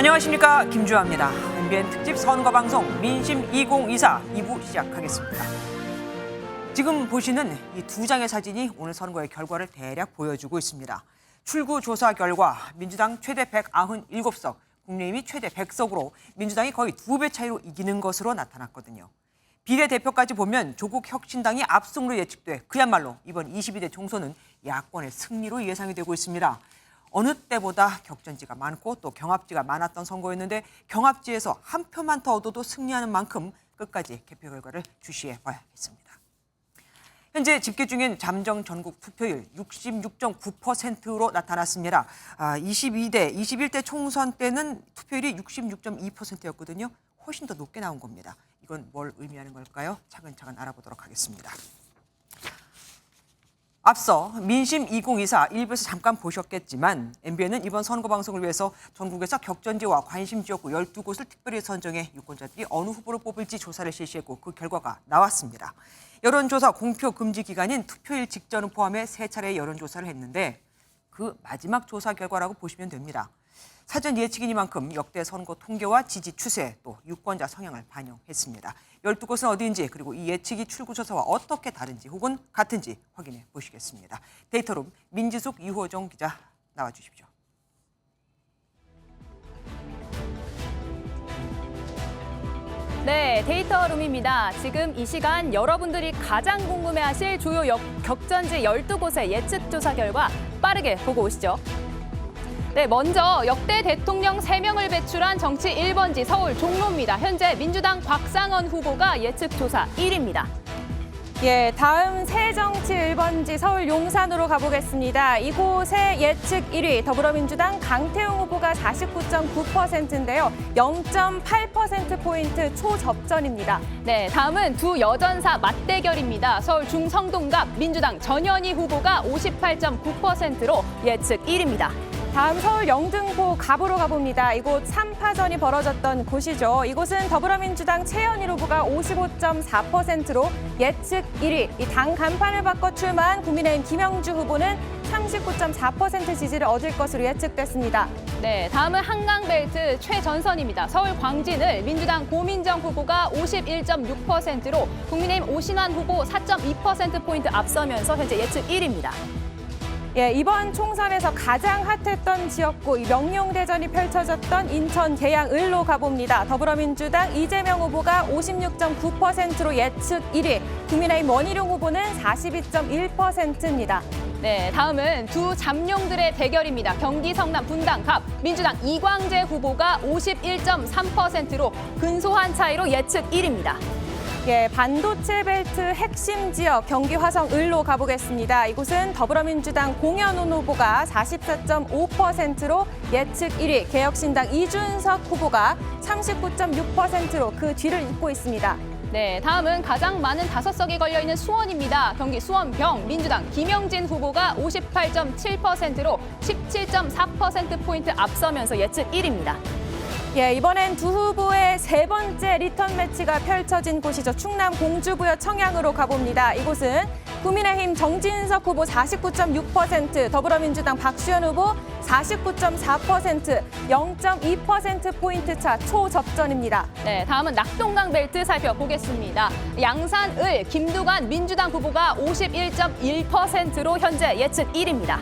안녕하십니까, 김주아입니다. MBN 특집 선거방송 민심 2024 2부 시작하겠습니다. 지금 보시는 이 두 장의 사진이 오늘 선거의 결과를 대략 보여주고 있습니다. 출구조사 결과 민주당 최대 197석, 국민의힘이 최대 100석으로 민주당이 거의 2배 차이로 이기는 것으로 나타났거든요. 비례대표까지 보면 조국 혁신당이 압승으로 예측돼 그야말로 이번 22대 총선은 야권의 승리로 예상이 되고 있습니다. 어느 때보다 격전지가 많고 또 경합지가 많았던 선거였는데 경합지에서 한 표만 더 얻어도 승리하는 만큼 끝까지 개표 결과를 주시해 봐야겠습니다. 현재 집계 중인 잠정 전국 투표율 66.9%로 나타났습니다. 21대 총선 때는 투표율이 66.2%였거든요. 훨씬 더 높게 나온 겁니다. 이건 뭘 의미하는 걸까요? 차근차근 알아보도록 하겠습니다. 앞서 민심 2024 1부에서 잠깐 보셨겠지만 MBN은 이번 선거 방송을 위해서 전국에서 격전지와 관심 지역구 12곳을 특별히 선정해 유권자들이 어느 후보를 뽑을지 조사를 실시했고 그 결과가 나왔습니다. 여론조사 공표 금지 기간인 투표일 직전을 포함해 3차례 여론조사를 했는데 그 마지막 조사 결과라고 보시면 됩니다. 사전 예측이니만큼 역대 선거 통계와 지지 추세 또 유권자 성향을 반영했습니다. 12곳은 어디인지 그리고 이 예측이 출구조사와 어떻게 다른지 혹은 같은지 확인해 보시겠습니다. 데이터룸 민지숙 이호정 기자 나와주십시오. 네, 데이터룸입니다. 지금 이 시간 여러분들이 가장 궁금해하실 주요 격전지 12곳의 예측조사 결과 빠르게 보고 오시죠. 네, 먼저 역대 대통령 3명을 배출한 정치 1번지 서울 종로입니다. 현재 민주당 곽상원 후보가 예측조사 1위입니다. 예, 다음 새정치 1번지 서울 용산으로 가보겠습니다. 이곳의 예측 1위 더불어민주당 강태웅 후보가 49.9%인데요. 0.8%포인트 초접전입니다. 네, 다음은 두 여전사 맞대결입니다. 서울 중성동갑 민주당 전현희 후보가 58.9%로 예측 1위입니다. 다음 서울 영등포 갑으로 가봅니다. 이곳 3파전이 벌어졌던 곳이죠. 이곳은 더불어민주당 최현일 후보가 55.4%로 예측 1위. 이 당 간판을 바꿔 출마한 국민의힘 김영주 후보는 39.4% 지지를 얻을 것으로 예측됐습니다. 네, 다음은 한강벨트 최전선입니다. 서울 광진을 민주당 고민정 후보가 51.6%로 국민의힘 오신환 후보 4.2%포인트 앞서면서 현재 예측 1위입니다. 예, 이번 총선에서 가장 핫했던 지역구 명룡대전이 펼쳐졌던 인천 계양을로 가봅니다. 더불어민주당 이재명 후보가 56.9%로 예측 1위, 국민의힘 원희룡 후보는 42.1%입니다. 네, 다음은 두 잠룡들의 대결입니다. 경기 성남 분당갑 민주당 이광재 후보가 51.3%로 근소한 차이로 예측 1위입니다. 예, 반도체 벨트 핵심 지역 경기 화성을로 가보겠습니다. 이곳은 더불어민주당 공현훈 후보가 44.5%로 예측 1위, 개혁신당 이준석 후보가 39.6%로 그 뒤를 잇고 있습니다. 네, 다음은 가장 많은 5석이 걸려있는 수원입니다. 경기 수원병 민주당 김영진 후보가 58.7%로 17.4%포인트 앞서면서 예측 1위입니다. 예, 이번엔 두 후보의 세 번째 리턴 매치가 펼쳐진 곳이죠. 충남 공주부여 청양으로 가봅니다. 이곳은 국민의힘 정진석 후보 49.6%, 더불어민주당 박수현 후보 49.4%, 0.2%포인트 차 초접전입니다. 네, 다음은 낙동강 벨트 살펴보겠습니다. 양산을 김두관 민주당 후보가 51.1%로 현재 예측 1위입니다.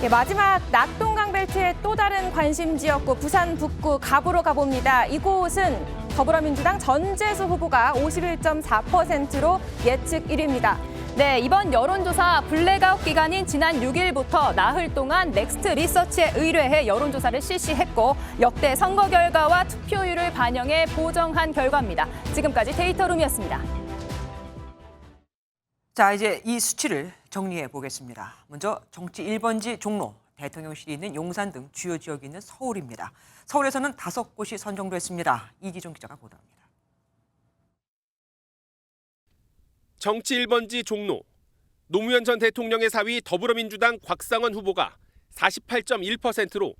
예, 마지막 낙동강 벨트의 또 다른 관심 지역구 부산 북구 갑으로 가봅니다. 이곳은 더불어민주당 전재수 후보가 51.4%로 예측 1위입니다. 네, 이번 여론조사 블랙아웃 기간인 지난 6일부터 나흘 동안 넥스트 리서치에 의뢰해 여론조사를 실시했고 역대 선거 결과와 투표율을 반영해 보정한 결과입니다. 지금까지 데이터룸이었습니다. 자, 이제 이 수치를 정리해 보겠습니다. 먼저 정치 1번지 종로, 대통령실이 있는 용산 등 주요 지역이 있는 서울입니다. 서울에서는 5곳이 선정됐습니다. 이기종 기자가 보도합니다. 정치 1번지 종로, 노무현 전 대통령의 사위 더불어민주당 곽상원 후보가 48.1%로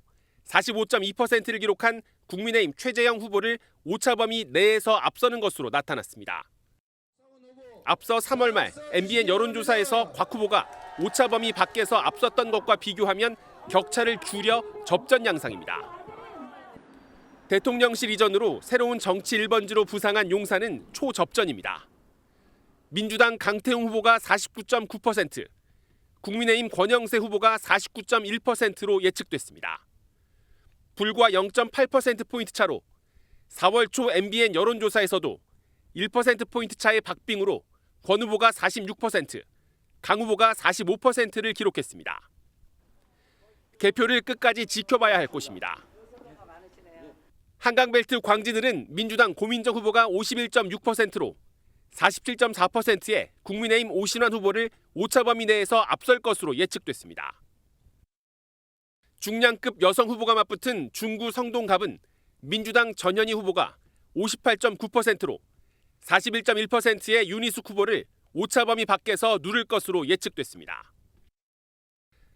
45.2%를 기록한 국민의힘 최재형 후보를 오차 범위 내에서 앞서는 것으로 나타났습니다. 앞서 3월 말 MBN 여론조사에서 곽 후보가 오차 범위 밖에서 앞섰던 것과 비교하면 격차를 줄여 접전 양상입니다. 대통령실 이전으로 새로운 정치 1번지로 부상한 용산은 초접전입니다. 민주당 강태웅 후보가 49.9%, 국민의힘 권영세 후보가 49.1%로 예측됐습니다. 불과 0.8%포인트 차로 4월 초 MBN 여론조사에서도 1%포인트 차의 박빙으로 권 후보가 46%, 강 후보가 45%를 기록했습니다. 개표를 끝까지 지켜봐야 할 것입니다. 한강벨트 광진을은 민주당 고민정 후보가 51.6%로 47.4%의 국민의힘 오신환 후보를 오차범위 내에서 앞설 것으로 예측됐습니다. 중량급 여성 후보가 맞붙은 중구 성동갑은 민주당 전현희 후보가 58.9%로 41.1%의 윤희숙 후보를 오차범위 밖에서 누를 것으로 예측됐습니다.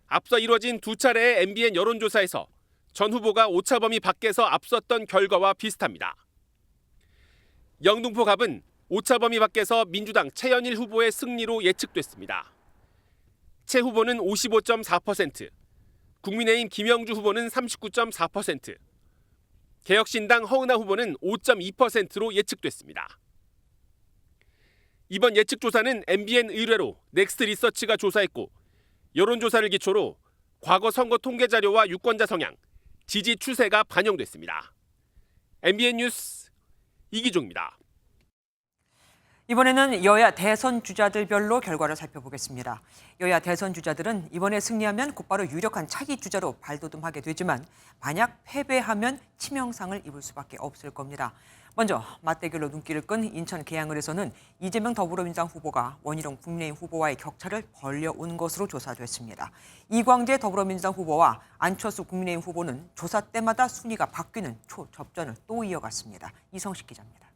앞서 이뤄진 두 차례의 MBN 여론조사에서 전 후보가 오차범위 밖에서 앞섰던 결과와 비슷합니다. 영등포 갑은 오차범위 밖에서 민주당 최현일 후보의 승리로 예측됐습니다. 최 후보는 55.4%, 국민의힘 김영주 후보는 39.4%, 개혁신당 허은하 후보는 5.2%로 예측됐습니다. 이번 예측조사는 MBN 의뢰로 넥스트 리서치가 조사했고 여론조사를 기초로 과거 선거 통계 자료와 유권자 성향, 지지 추세가 반영됐습니다. MBN 뉴스 이기종입니다. 이번에는 여야 대선 주자들별로 결과를 살펴보겠습니다. 여야 대선 주자들은 이번에 승리하면 곧바로 유력한 차기 주자로 발돋움하게 되지만 만약 패배하면 치명상을 입을 수밖에 없을 겁니다. 먼저 맞대결로 눈길을 끈 인천 계양을에서는 이재명 더불어민주당 후보가 원희룡 국민의힘 후보와의 격차를 벌려온 것으로 조사됐습니다. 이광재 더불어민주당 후보와 안철수 국민의힘 후보는 조사 때마다 순위가 바뀌는 초접전을 또 이어갔습니다. 이성식 기자입니다.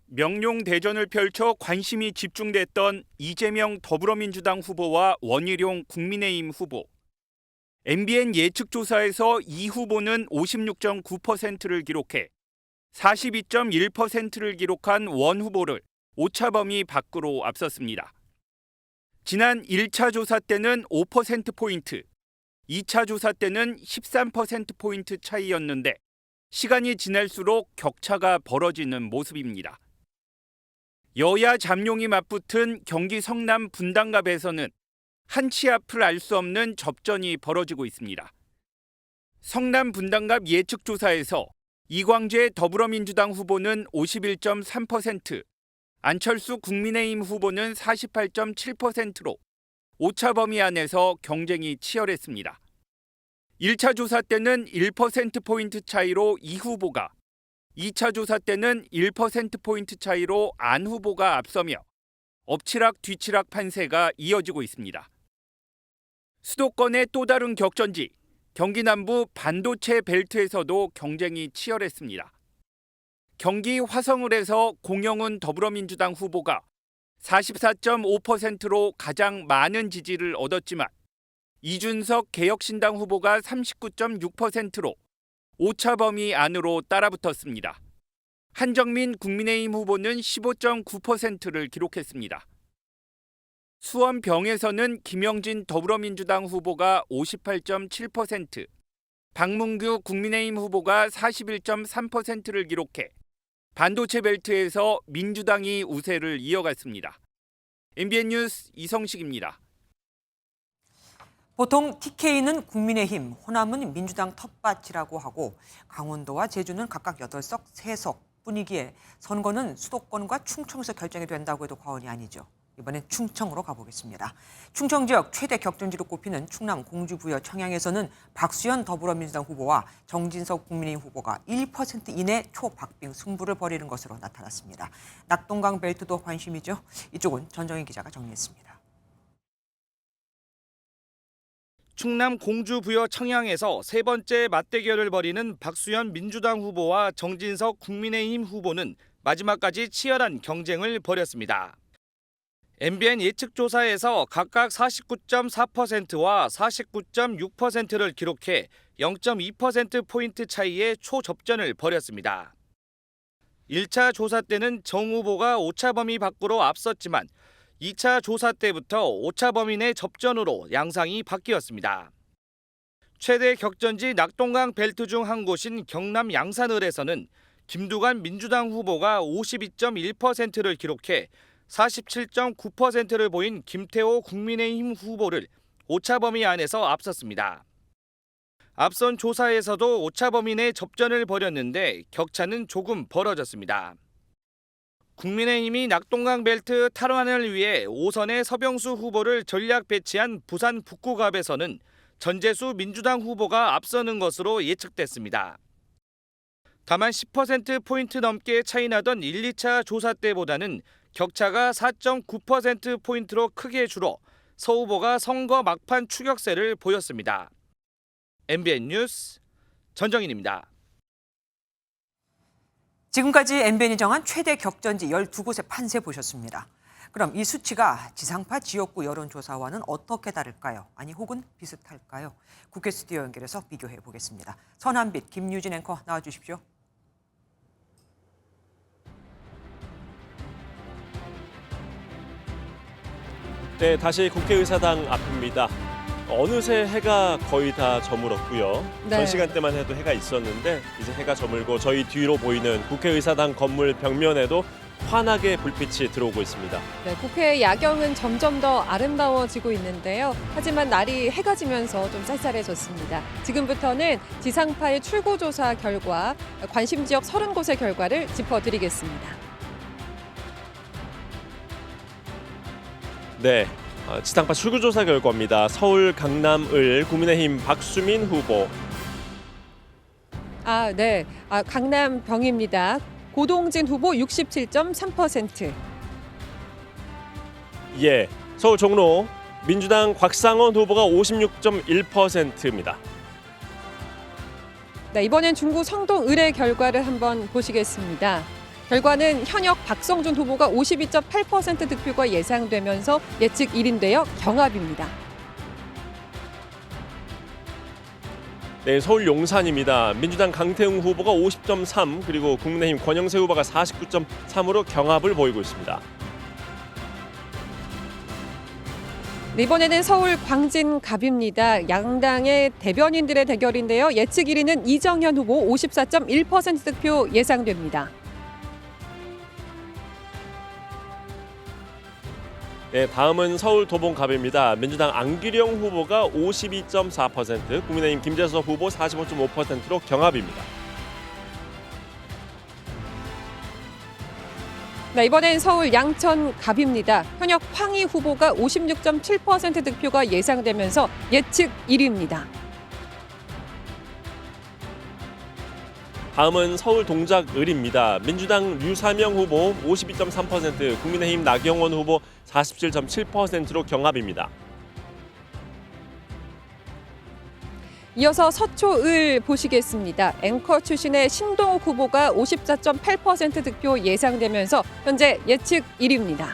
명룡대전을 펼쳐 관심이 집중됐던 이재명 더불어민주당 후보와 원희룡 국민의힘 후보. MBN 예측조사에서 이 후보는 56.9%를 기록해 42.1%를 기록한 원 후보를 오차범위 밖으로 앞섰습니다. 지난 1차 조사 때는 5%포인트, 2차 조사 때는 13%포인트 차이였는데 시간이 지날수록 격차가 벌어지는 모습입니다. 여야 잠룡이 맞붙은 경기 성남 분당갑에서는 한치 앞을 알 수 없는 접전이 벌어지고 있습니다. 성남 분당갑 예측조사에서 이광재 더불어민주당 후보는 51.3%, 안철수 국민의힘 후보는 48.7%로 오차범위 안에서 경쟁이 치열했습니다. 1차 조사 때는 1%포인트 차이로 이 후보가, 2차 조사 때는 1%포인트 차이로 안 후보가 앞서며 엎치락 뒤치락 판세가 이어지고 있습니다. 수도권의 또 다른 격전지, 경기 남부 반도체 벨트에서도 경쟁이 치열했습니다. 경기 화성을에서 공영훈 더불어민주당 후보가 44.5%로 가장 많은 지지를 얻었지만 이준석 개혁신당 후보가 39.6%로 오차범위 안으로 따라붙었습니다. 한정민 국민의힘 후보는 15.9%를 기록했습니다. 수원병에서는 김영진 더불어민주당 후보가 58.7%, 박문규 국민의힘 후보가 41.3%를 기록해 반도체 벨트에서 민주당이 우세를 이어갔습니다. MBN 뉴스 이성식입니다. 보통 TK는 국민의힘, 호남은 민주당 텃밭이라고 하고 강원도와 제주는 각각 8석, 3석 뿐이기에 선거는 수도권과 충청에서 결정이 된다고 해도 과언이 아니죠. 이번엔 충청으로 가보겠습니다. 충청 지역 최대 격전지로 꼽히는 충남 공주부여 청양에서는 박수현 더불어민주당 후보와 정진석 국민의힘 후보가 1% 이내 초박빙 승부를 벌이는 것으로 나타났습니다. 낙동강 벨트도 관심이죠. 이쪽은 전정희 기자가 정리했습니다. 충남 공주부여 청양에서 세 번째 맞대결을 벌이는 박수현 민주당 후보와 정진석 국민의힘 후보는 마지막까지 치열한 경쟁을 벌였습니다. MBN 예측조사에서 각각 49.4%와 49.6%를 기록해 0.2%포인트 차이의 초접전을 벌였습니다. 1차 조사 때는 정 후보가 오차범위 밖으로 앞섰지만 2차 조사 때부터 오차범위 내 접전으로 양상이 바뀌었습니다. 최대 격전지 낙동강 벨트 중 한 곳인 경남 양산을에서는 김두관 민주당 후보가 52.1%를 기록해 47.9%를 보인 김태호 국민의힘 후보를 오차 범위 안에서 앞섰습니다. 앞선 조사에서도 오차 범위 내 접전을 벌였는데 격차는 조금 벌어졌습니다. 국민의힘이 낙동강 벨트 탈환을 위해 5선의 서병수 후보를 전략 배치한 부산 북구갑에서는 전재수 민주당 후보가 앞서는 것으로 예측됐습니다. 다만 10%포인트 넘게 차이나던 1, 2차 조사 때보다는 격차가 4.9%포인트로 크게 줄어 서 후보가 선거 막판 추격세를 보였습니다. MBN 뉴스 전정인입니다. 지금까지 MBN이 정한 최대 격전지 12곳의 판세 보셨습니다. 그럼 이 수치가 지상파 지역구 여론조사와는 어떻게 다를까요? 아니 혹은 비슷할까요? 국회 스튜디오 연결해서 비교해 보겠습니다. 선한빛, 김유진 앵커 나와주십시오. 네, 다시 국회의사당 앞입니다. 어느새 해가 거의 다 저물었고요. 네. 전 시간대만 해도 해가 있었는데 이제 해가 저물고 저희 뒤로 보이는 국회의사당 건물 벽면에도 환하게 불빛이 들어오고 있습니다. 네, 국회 야경은 점점 더 아름다워지고 있는데요. 하지만 날이 해가 지면서 좀 쌀쌀해졌습니다. 지금부터는 지상파의 출구조사 결과, 관심 지역 30곳의 결과를 짚어드리겠습니다. 네, 지상파 출구조사 결과입니다. 서울 강남을 국민의힘 박수민 후보. 네. 강남 병입니다. 고동진 후보 67.3%. 예, 서울 종로 민주당 곽상원 후보가 56.1%입니다. 네, 이번엔 중구 성동 의뢰 결과를 한번 보시겠습니다. 결과는 현역 박성준 후보가 52.8% 득표가 예상되면서 예측 1위인데요. 경합입니다. 네, 서울 용산입니다. 민주당 강태웅 후보가 50.3 그리고 국민의힘 권영세 후보가 49.3으로 경합을 보이고 있습니다. 네, 이번에는 서울 광진갑입니다. 양당의 대변인들의 대결인데요. 예측 1위는 이정현 후보 54.1% 득표 예상됩니다. 네, 다음은 서울 도봉갑입니다. 민주당 안기령 후보가 52.4%, 국민의힘 김재섭 후보 45.5%로 경합입니다. 네, 이번엔 서울 양천갑입니다. 현역 황희 후보가 56.7% 득표가 예상되면서 예측 1위입니다. 다음은 서울 동작을입니다. 민주당 류사명 후보 52.3%, 국민의힘 나경원 후보 47.7%로 경합입니다. 이어서 서초을 보시겠습니다. 앵커 출신의 신동욱 후보가 54.8% 득표 예상되면서 현재 예측 1위입니다.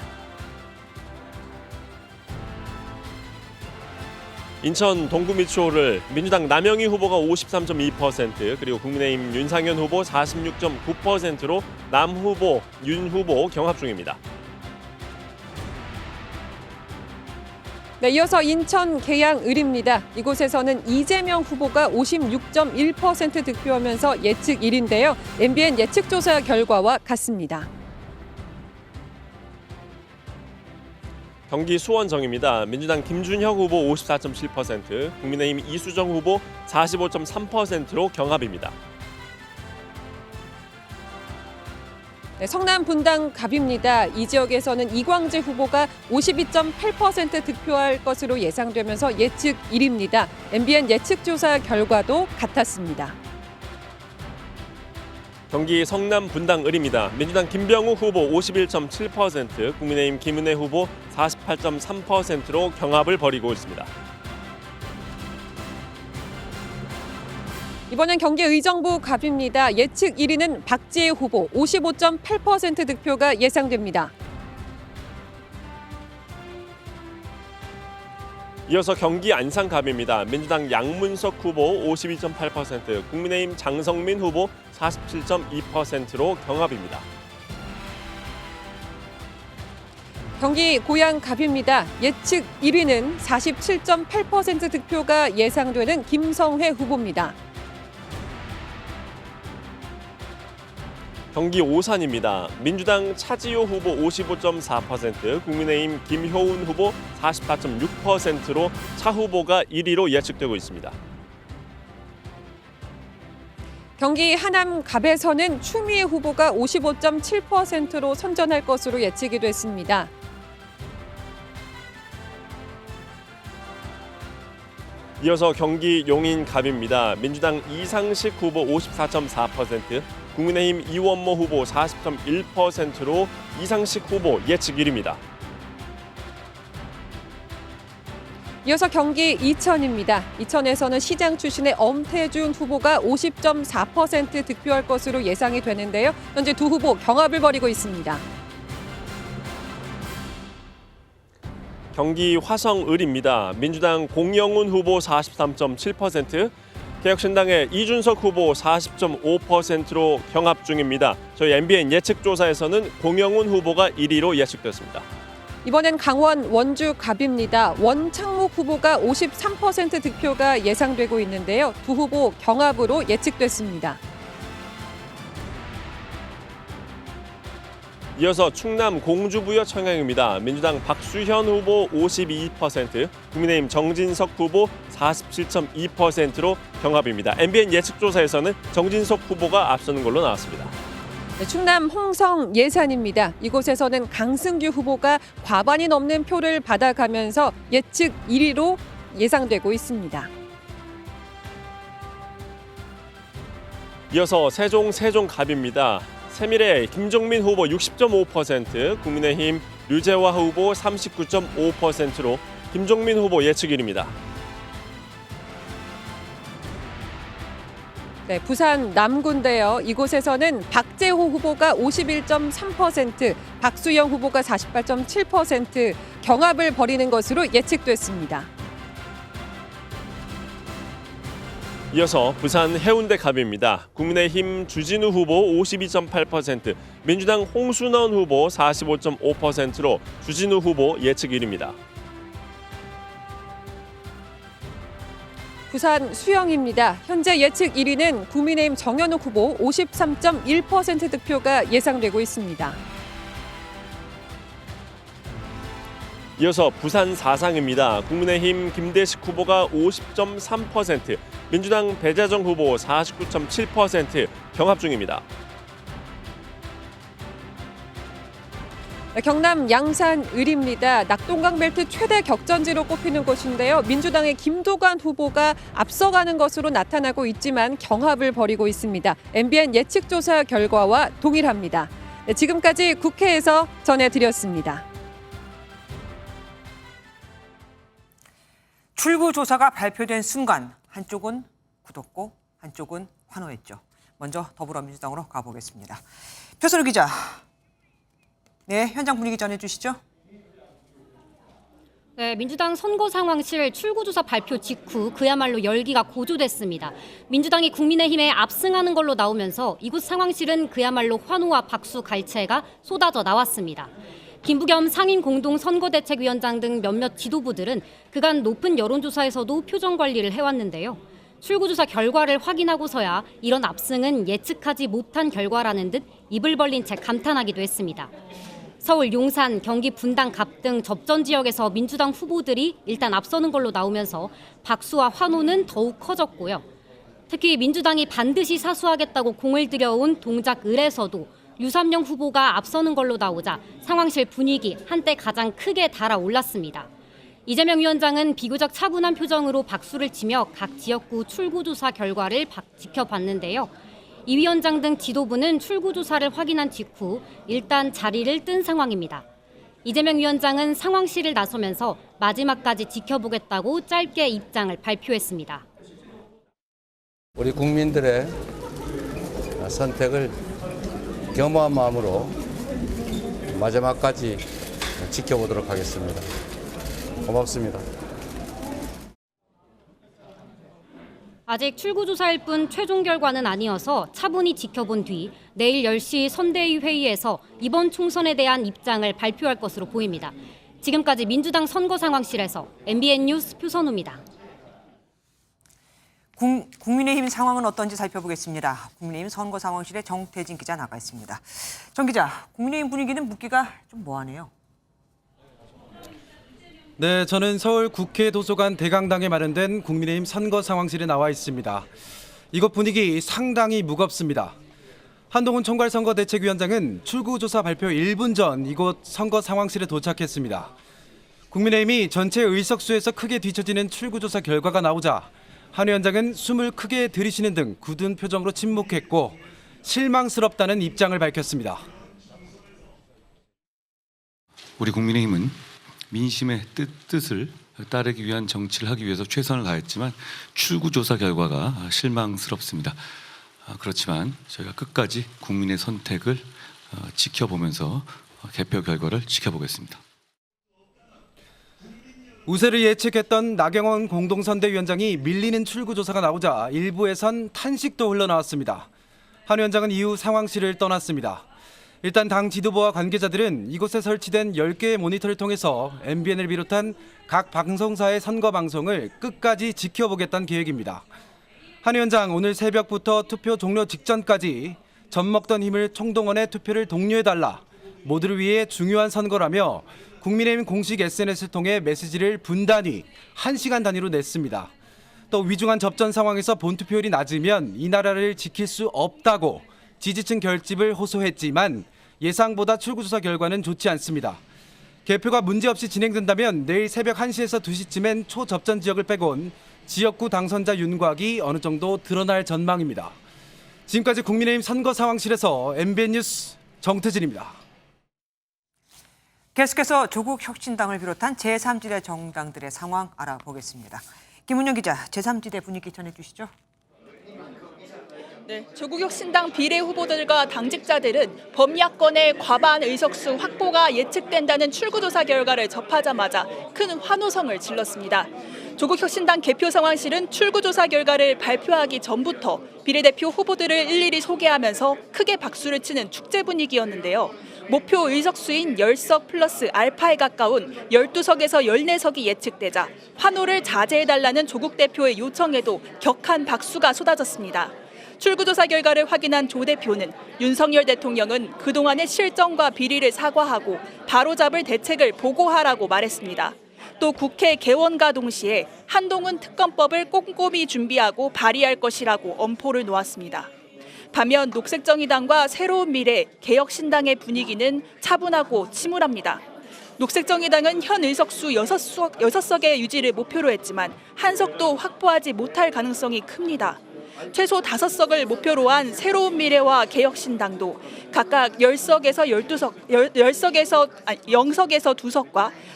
인천 동구미추홀을 민주당 남영희 후보가 53.2%, 그리고 국민의힘 윤상현 후보 46.9%로 남 후보, 윤 후보 경합 중입니다. 네, 이어서 인천 계양을입니다. 이곳에서는 이재명 후보가 56.1% 득표하면서 예측 1위인데요. MBN 예측조사 결과와 같습니다. 경기 수원정입니다. 민주당 김준혁 후보 54.7%, 국민의힘 이수정 후보 45.3%로 경합입니다. 네, 성남 분당갑입니다. 이 지역에서는 이광재 후보가 52.8% 득표할 것으로 예상되면서 예측 1위입니다. MBN 예측조사 결과도 같았습니다. 경기 성남 분당을입니다. 민주당 김병우 후보 51.7%, 국민의힘 김은혜 후보 48.3%로 경합을 벌이고 있습니다. 이번엔 경기 의정부갑입니다. 예측 1위는 박지혜 후보 55.8% 득표가 예상됩니다. 이어서 경기 안산갑입니다. 민주당 양문석 후보 52.8%, 국민의힘 장성민 후보 47.2%로 경합입니다. 경기 고양갑입니다. 예측 1위는 47.8% 득표가 예상되는 김성회 후보입니다. 경기 오산입니다. 민주당 차지호 후보 55.4%, 국민의힘 김효운 후보 44.6%로 차 후보가 1위로 예측되고 있습니다. 경기 하남갑에서는 추미애 후보가 55.7%로 선전할 것으로 예측이 됐습니다. 이어서 경기 용인갑입니다. 민주당 이상식 후보 54.4%, 국민의힘 이원모 후보 40.1%로 이상식 후보 예측 1위입니다. 이어서 경기 이천입니다. 이천에서는 시장 출신의 엄태준 후보가 50.4% 득표할 것으로 예상이 되는데요. 현재 두 후보 경합을 벌이고 있습니다. 경기 화성을입니다. 민주당 공영훈 후보 43.7%, 개혁신당의 이준석 후보 40.5%로 경합 중입니다. 저희 MBN 예측조사에서는 공영훈 후보가 1위로 예측됐습니다. 이번엔 강원 원주갑입니다. 원창목 후보가 53% 득표가 예상되고 있는데요. 두 후보 경합으로 예측됐습니다. 이어서 충남 공주부여 청양입니다. 민주당 박수현 후보 52%, 국민의힘 정진석 후보 47.2%로 경합입니다. MBN 예측조사에서는 정진석 후보가 앞서는 걸로 나왔습니다. 충남 홍성 예산입니다. 이곳에서는 강승규 후보가 과반이 넘는 표를 받아가면서 예측 1위로 예상되고 있습니다. 이어서 세종갑입니다. 세밀의 김종민 후보 60.5%, 국민의힘 류재화 후보 39.5%로 김종민 후보 예측 1위입니다. 네, 부산 남구인데요. 이곳에서는 박재호 후보가 51.3%, 박수영 후보가 48.7% 경합을 벌이는 것으로 예측됐습니다. 이어서 부산 해운대갑입니다. 국민의힘 주진우 후보 52.8%, 민주당 홍순원 후보 45.5%로 주진우 후보 예측 1위입니다. 부산 수영입니다. 현재 예측 1위는 국민의힘 정현욱 후보 53.1% 득표가 예상되고 있습니다. 이어서 부산 사상입니다. 국민의힘 김대식 후보가 50.3%, 민주당 배재정 후보 49.7% 경합 중입니다. 경남 양산을입니다. 낙동강 벨트 최대 격전지로 꼽히는 곳인데요. 민주당의 김도관 후보가 앞서가는 것으로 나타나고 있지만 경합을 벌이고 있습니다. MBN 예측조사 결과와 동일합니다. 네, 지금까지 국회에서 전해드렸습니다. 출구조사가 발표된 순간 한쪽은 굳었고 한쪽은 환호했죠. 먼저 더불어민주당으로 가보겠습니다. 표소로 기자. 네, 현장 분위기 전해주시죠. 네, 민주당 선거상황실 출구조사 발표 직후 그야말로 열기가 고조됐습니다. 민주당이 국민의힘에 압승하는 걸로 나오면서 이곳 상황실은 그야말로 환호와 박수 갈채가 쏟아져 나왔습니다. 김부겸 상임공동선거대책위원장 등 몇몇 지도부들은 그간 높은 여론조사에서도 표정 관리를 해왔는데요. 출구조사 결과를 확인하고서야 이런 압승은 예측하지 못한 결과라는 듯 입을 벌린 채 감탄하기도 했습니다. 서울, 용산, 경기 분당, 갑 등 접전 지역에서 민주당 후보들이 일단 앞서는 걸로 나오면서 박수와 환호는 더욱 커졌고요. 특히 민주당이 반드시 사수하겠다고 공을 들여온 동작을에서도 유삼영 후보가 앞서는 걸로 나오자 상황실 분위기 한때 가장 크게 달아올랐습니다. 이재명 위원장은 비교적 차분한 표정으로 박수를 치며 각 지역구 출구조사 결과를 지켜봤는데요. 이 위원장 등 지도부는 출구조사를 확인한 직후 일단 자리를 뜬 상황입니다. 이재명 위원장은 상황실을 나서면서 마지막까지 지켜보겠다고 짧게 입장을 발표했습니다. 우리 국민들의 선택을 겸허한 마음으로 마지막까지 지켜보도록 하겠습니다. 고맙습니다. 아직 출구조사일 뿐 최종 결과는 아니어서 차분히 지켜본 뒤 내일 10시 선대위 회의에서 이번 총선에 대한 입장을 발표할 것으로 보입니다. 지금까지 민주당 선거 상황실에서 MBN 뉴스 표선우입니다. 국민의힘 상황은 어떤지 살펴보겠습니다. 국민의힘 선거 상황실에 정태진 기자 나가 있습니다. 정 기자, 국민의힘 분위기는 묻기가 좀 뭐하네요. 네, 저는 서울 국회 도서관 대강당에 마련된 국민의힘 선거 상황실에 나와 있습니다. 이곳 분위기 상당히 무겁습니다. 한동훈 총괄선거대책위원장은 출구조사 발표 1분 전 이곳 선거 상황실에 도착했습니다. 국민의힘이 전체 의석수에서 크게 뒤처지는 출구조사 결과가 나오자 한 위원장은 숨을 크게 들이쉬는 등 굳은 표정으로 침묵했고 실망스럽다는 입장을 밝혔습니다. 우리 국민의힘은 민심의 뜻을 따르기 위한 정치를 하기 위해서 최선을 다했지만 출구조사 결과가 실망스럽습니다. 그렇지만 저희가 끝까지 국민의 선택을 지켜보면서 개표 결과를 지켜보겠습니다. 우세를 예측했던 나경원 공동선대위원장이 밀리는 출구조사가 나오자 일부에선 탄식도 흘러나왔습니다. 한 위원장은 이후 상황실을 떠났습니다. 일단 당 지도부와 관계자들은 이곳에 설치된 10개의 모니터를 통해서 MBN을 비롯한 각 방송사의 선거 방송을 끝까지 지켜보겠다는 계획입니다. 한 위원장 오늘 새벽부터 투표 종료 직전까지 젖먹던 힘을 총동원해 투표를 독려해달라. 모두를 위해 중요한 선거라며 국민의힘 공식 SNS를 통해 메시지를 분단위 1시간 단위로 냈습니다. 또 위중한 접전 상황에서 본투표율이 낮으면 이 나라를 지킬 수 없다고 지지층 결집을 호소했지만 예상보다 출구조사 결과는 좋지 않습니다. 개표가 문제없이 진행된다면 내일 새벽 1시에서 2시쯤엔 초접전 지역을 빼곤 지역구 당선자 윤곽이 어느 정도 드러날 전망입니다. 지금까지 국민의힘 선거 상황실에서 MBN 뉴스 정태진입니다. 계속해서 조국 혁신당을 비롯한 제3지대 정당들의 상황 알아보겠습니다. 김은영 기자, 제3지대 분위기 전해주시죠. 네, 조국 혁신당 비례 후보들과 당직자들은 범야권의 과반 의석수 확보가 예측된다는 출구조사 결과를 접하자마자 큰 환호성을 질렀습니다. 조국 혁신당 개표 상황실은 출구조사 결과를 발표하기 전부터 비례대표 후보들을 일일이 소개하면서 크게 박수를 치는 축제 분위기였는데요. 목표 의석수인 10석 플러스 알파에 가까운 12석에서 14석이 예측되자 환호를 자제해달라는 조국 대표의 요청에도 격한 박수가 쏟아졌습니다. 출구조사 결과를 확인한 조 대표는 윤석열 대통령은 그동안의 실정과 비리를 사과하고 바로잡을 대책을 보고하라고 말했습니다. 또 국회 개원과 동시에 한동훈 특검법을 꼼꼼히 준비하고 발의할 것이라고 엄포를 놓았습니다. 반면 녹색정의당과 새로운 미래, 개혁신당의 분위기는 차분하고 침울합니다. 녹색정의당은 현 의석수 6석의 유지를 목표로 했지만 한 석도 확보하지 못할 가능성이 큽니다. 최소 5석을 목표로 한 새로운 미래와 개혁신당도 각각 0석에서 2석과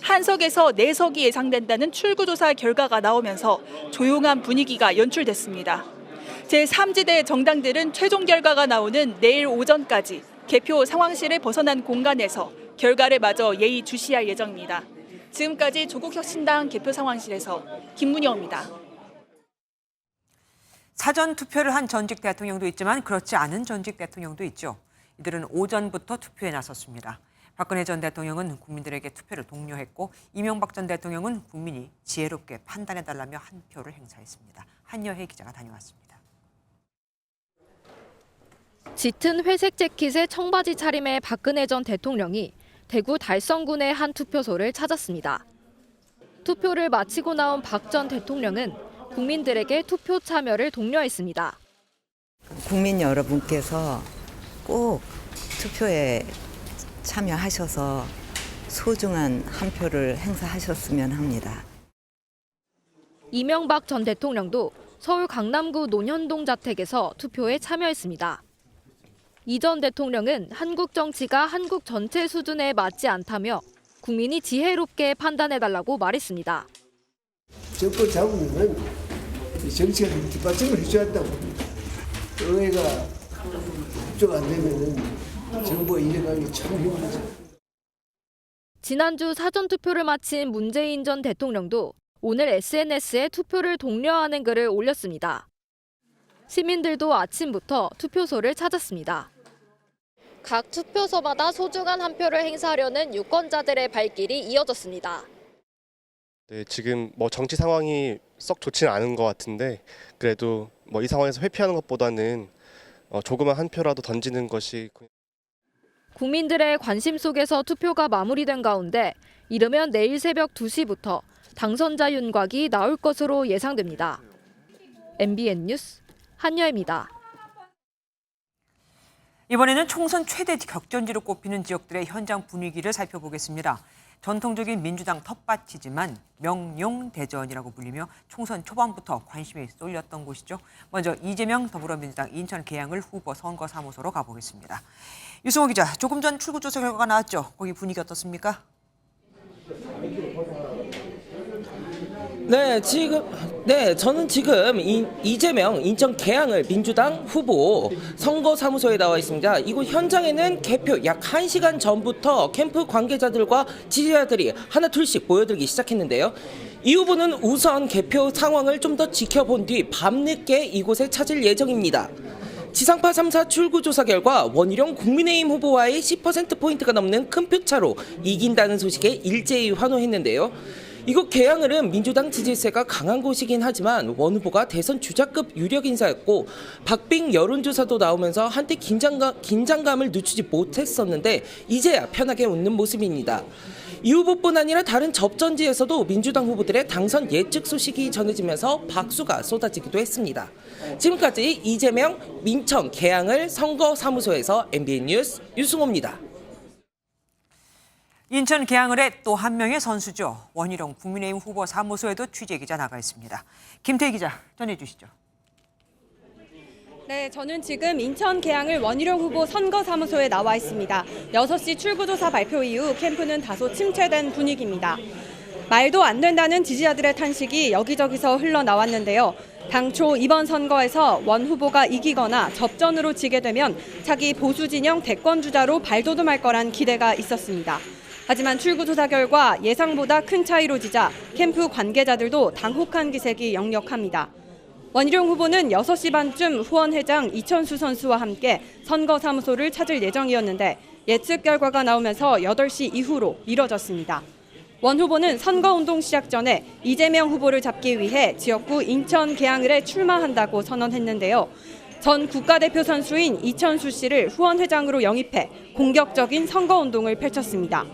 1석에서 4석이 예상된다는 출구조사 결과가 나오면서 조용한 분위기가 연출됐습니다. 제3지대 정당들은 최종 결과가 나오는 내일 오전까지 개표 상황실을 벗어난 공간에서 결과를 마저 예의주시할 예정입니다. 지금까지 조국혁신당 개표 상황실에서 김문영입니다. 사전 투표를 한 전직 대통령도 있지만 그렇지 않은 전직 대통령도 있죠. 이들은 오전부터 투표에 나섰습니다. 박근혜 전 대통령은 국민들에게 투표를 독려했고 이명박 전 대통령은 국민이 지혜롭게 판단해달라며 한 표를 행사했습니다. 한여혜 기자가 다녀왔습니다. 짙은 회색 재킷에 청바지 차림의 박근혜 전 대통령이 대구 달성군의 한 투표소를 찾았습니다. 투표를 마치고 나온 박 전 대통령은 국민들에게 투표 참여를 독려했습니다. 국민 여러분께서 꼭 투표에 참여하셔서 소중한 한 표를 행사하셨으면 합니다. 이명박 전 대통령도 서울 강남구 논현동 자택에서 투표에 참여했습니다. 이 전 대통령은 한국 정치가 한국 전체 수준에 맞지 않다며 국민이 지혜롭게 판단해달라고 말했습니다. 정권 잡으면 정치가 뒷받침을 해줘야 한다고 봅니다. 의회가 협조가 안 되면 정부가 이어가기 참 힘들죠. 지난주 사전투표를 마친 문재인 전 대통령도 오늘 SNS에 투표를 독려하는 글을 올렸습니다. 시민들도 아침부터 투표소를 찾았습니다. 각 투표소마다 소중한 한 표를 행사하려는 유권자들의 발길이 이어졌습니다. 네, 지금 정치 상황이 썩 좋지는 않은 것 같은데 그래도 이 상황에서 회피하는 것보다는 조그만 한 표라도 던지는 것이 국민들의 관심 속에서 투표가 마무리된 가운데 이르면 내일 새벽 2시부터 당선자 윤곽이 나올 것으로 예상됩니다. MBN 뉴스 한여입니다. 이번에는 총선 최대 격전지로 꼽히는 지역들의 현장 분위기를 살펴보겠습니다. 전통적인 민주당 텃밭이지만 명룡대전이라고 불리며 총선 초반부터 관심이 쏠렸던 곳이죠. 먼저 이재명 더불어민주당 인천 계양을 후보 선거사무소로 가보겠습니다. 유승호 기자, 조금 전 출구조사 결과가 나왔죠. 거기 분위기 어떻습니까? 저는 지금 이재명 인천 계양을 민주당 후보 선거사무소에 나와 있습니다. 이곳 현장에는 개표 약 1시간 전부터 캠프 관계자들과 지지자들이 하나 둘씩 모여들기 시작했는데요. 이 후보는 우선 개표 상황을 좀 더 지켜본 뒤 밤늦게 이곳에 찾을 예정입니다. 지상파 3사 출구조사 결과 원희룡 국민의힘 후보와의 10%포인트가 넘는 큰 표차로 이긴다는 소식에 일제히 환호했는데요. 이곳 계양을은 민주당 지지세가 강한 곳이긴 하지만 원 후보가 대선 주자급 유력 인사였고 박빙 여론조사도 나오면서 한때 긴장감을 늦추지 못했었는데 이제야 편하게 웃는 모습입니다. 이 후보뿐 아니라 다른 접전지에서도 민주당 후보들의 당선 예측 소식이 전해지면서 박수가 쏟아지기도 했습니다. 지금까지 이재명 민천 계양을 선거사무소에서 MBN 뉴스 유승호입니다. 인천 계양을의 또 한 명의 선수죠. 원희룡 국민의힘 후보 사무소에도 취재기자 나가 있습니다. 김태희 기자 전해주시죠. 네, 저는 지금 인천 계양을 원희룡 후보 선거사무소에 나와 있습니다. 6시 출구조사 발표 이후 캠프는 다소 침체된 분위기입니다. 말도 안 된다는 지지자들의 탄식이 여기저기서 흘러나왔는데요. 당초 이번 선거에서 원 후보가 이기거나 접전으로 지게 되면 차기 보수 진영 대권 주자로 발돋움할 거란 기대가 있었습니다. 하지만 출구조사 결과 예상보다 큰 차이로 지자 캠프 관계자들도 당혹한 기색이 역력합니다. 원희룡 후보는 6시 반쯤 후원 회장 이천수 선수와 함께 선거사무소를 찾을 예정이었는데 예측 결과가 나오면서 8시 이후로 미뤄졌습니다. 원 후보는 선거운동 시작 전에 이재명 후보를 잡기 위해 지역구 인천 계양을에 출마한다고 선언했는데요. 전 국가대표 선수인 이천수 씨를 후원 회장으로 영입해 공격적인 선거운동을 펼쳤습니다.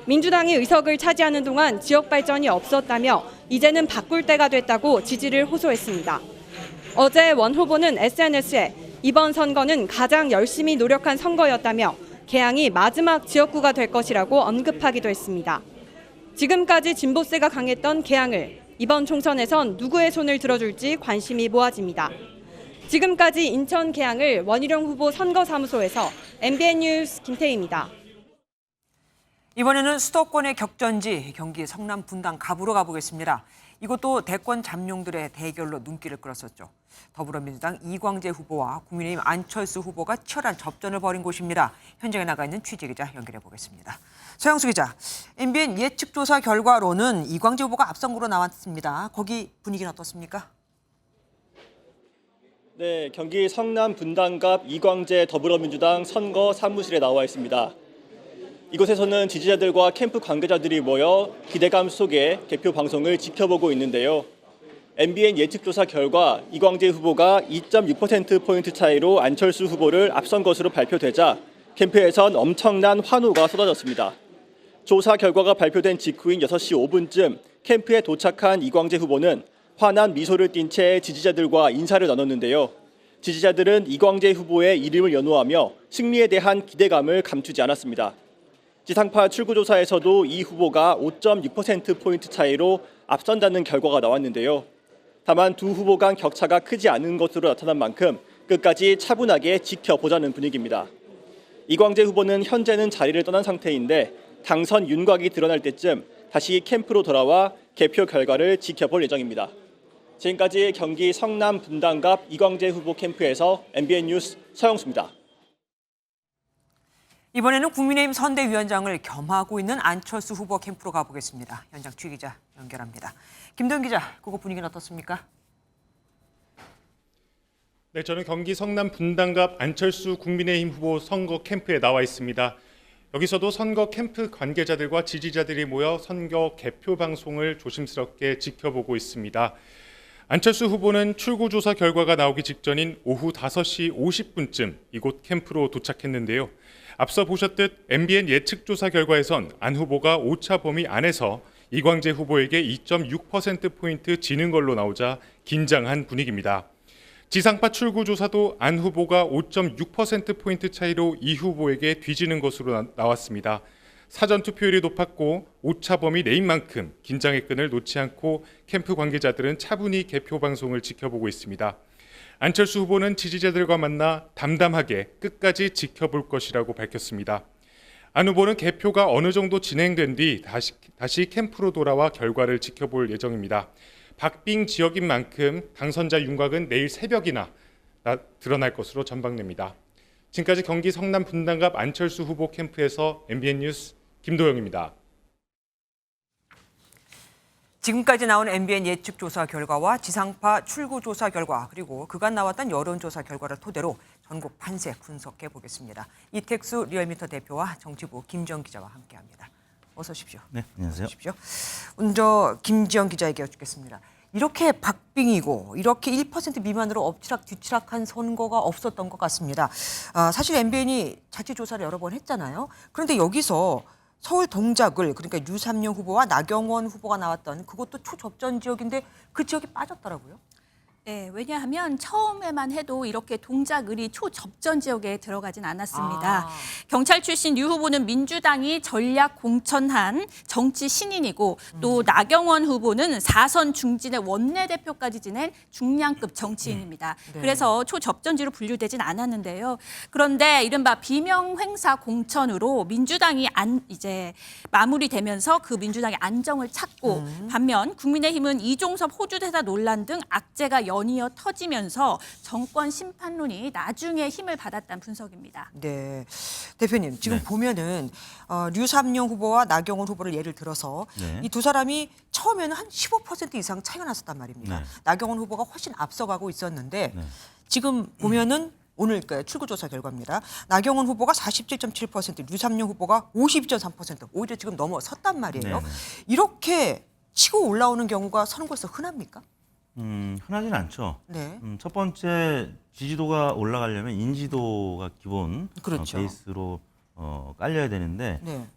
민주당이 의석을 차지하는 동안 지역 발전이 없었다며 이제는 바꿀 때가 됐다고 지지를 호소했습니다. 어제 원 후보는 SNS에 이번 선거는 가장 열심히 노력한 선거였다며 계양이 마지막 지역구가 될 것이라고 언급하기도 했습니다. 지금까지 진보세가 강했던 계양을 이번 총선에선 누구의 손을 들어줄지 관심이 모아집니다. 지금까지 인천 계양을 원희룡 후보 선거사무소에서 MBN 뉴스 김태희입니다. 이번에는 수도권의 격전지 경기 성남 분당 갑으로 가보겠습니다. 이것도 대권 잠룡들의 대결로 눈길을 끌었었죠. 더불어민주당 이광재 후보와 국민의힘 안철수 후보가 치열한 접전을 벌인 곳입니다. 현장에 나가 있는 취재기자 연결해 보겠습니다. 서영수 기자, MBN 예측조사 결과로는 이광재 후보가 앞선구로 나왔습니다. 거기 분위기는 어떻습니까? 네, 경기 성남 분당갑 이광재 더불어민주당 선거 사무실에 나와 있습니다. 이곳에서는 지지자들과 캠프 관계자들이 모여 기대감 속에 개표 방송을 지켜보고 있는데요. MBN 예측조사 결과 이광재 후보가 2.6%포인트 차이로 안철수 후보를 앞선 것으로 발표되자 캠프에선 엄청난 환호가 쏟아졌습니다. 조사 결과가 발표된 직후인 6시 5분쯤 캠프에 도착한 이광재 후보는 환한 미소를 띤 채 지지자들과 인사를 나눴는데요. 지지자들은 이광재 후보의 이름을 연호하며 승리에 대한 기대감을 감추지 않았습니다. 지상파 출구조사에서도 이 후보가 5.6%포인트 차이로 앞선다는 결과가 나왔는데요. 다만 두 후보 간 격차가 크지 않은 것으로 나타난 만큼 끝까지 차분하게 지켜보자는 분위기입니다. 이광재 후보는 현재는 자리를 떠난 상태인데 당선 윤곽이 드러날 때쯤 다시 캠프로 돌아와 개표 결과를 지켜볼 예정입니다. 지금까지 경기 성남 분당갑 이광재 후보 캠프에서 MBN 뉴스 서영수입니다. 이번에는 국민의힘 선대위원장을 겸하고 있는 안철수 후보 캠프로 가보겠습니다. 현장 취기자 연결합니다. 김도현 기자, 그곳 분위기는 어떻습니까? 네, 저는 경기 성남 분당갑 안철수 국민의힘 후보 선거 캠프에 나와 있습니다. 여기서도 선거 캠프 관계자들과 지지자들이 모여 선거 개표 방송을 조심스럽게 지켜보고 있습니다. 안철수 후보는 출구조사 결과가 나오기 직전인 오후 5시 50분쯤 이곳 캠프로 도착했는데요. 앞서 보셨듯 MBN 예측조사 결과에선 안 후보가 오차 범위 안에서 이광재 후보에게 2.6%포인트 지는 걸로 나오자 긴장한 분위기입니다. 지상파 출구조사도 안 후보가 5.6%포인트 차이로 이 후보에게 뒤지는 것으로 나왔습니다. 사전투표율이 높았고 오차 범위 내인 만큼 긴장의 끈을 놓지 않고 캠프 관계자들은 차분히 개표 방송을 지켜보고 있습니다. 안철수 후보는 지지자들과 만나 담담하게 끝까지 지켜볼 것이라고 밝혔습니다. 안 후보는 개표가 어느 정도 진행된 뒤 다시 캠프로 돌아와 결과를 지켜볼 예정입니다. 박빙 지역인 만큼 당선자 윤곽은 내일 새벽이나 드러날 것으로 전망됩니다. 지금까지 경기 성남 분당갑 안철수 후보 캠프에서 MBN 뉴스 김도영입니다. 지금까지 나온 MBN 예측조사 결과와 지상파 출구조사 결과 그리고 그간 나왔던 여론조사 결과를 토대로 전국 판세 분석해 보겠습니다. 이택수 리얼미터 대표와 정치부 김지영 기자와 함께합니다. 어서 오십시오. 네, 안녕하세요. 먼저 김지영 기자에게 여쭙겠습니다. 이렇게 박빙이고 이렇게 1% 미만으로 엎치락뒤치락한 선거가 없었던 것 같습니다. 사실 MBN이 자치조사를 여러 번 했잖아요. 그런데 여기서 서울 동작을 그러니까 유삼룡 후보와 나경원 후보가 나왔던 그것도 초접전 지역인데 그 지역이 빠졌더라고요. 네, 왜냐하면 처음에만 해도 이렇게 동작을이 초접전 지역에 들어가진 않았습니다. 경찰 출신 유 후보는 민주당이 전략 공천한 정치 신인이고 또 나경원 후보는 4선 중진의 원내대표까지 지낸 중량급 정치인입니다. 네. 그래서 초접전지로 분류되진 않았는데요. 그런데 이른바 비명 행사 공천으로 민주당이 이제 마무리되면서 그 민주당의 안정을 찾고 반면 국민의힘은 이종섭 호주대사 논란 등 악재가 연이어 터지면서 정권 심판론이 나중에 힘을 받았다는 분석입니다. 네, 대표님 지금 보면은 류삼룡 후보와 나경원 후보를 예를 들어서 이 두 사람이 처음에는 한 15% 이상 차이가 났었단 말입니다. 나경원 후보가 훨씬 앞서가고 있었는데 지금 보면은 오늘 출구조사 결과입니다. 나경원 후보가 47.7%, 류삼룡 후보가 52.3%, 오히려 지금 넘어섰단 말이에요. 이렇게 치고 올라오는 경우가 선거에서 흔합니까? 흔하진 않죠. 네. 첫 번째 지지도가 올라가려면 인지도가 기본 그렇죠. 베이스로 깔려야 되는데 네.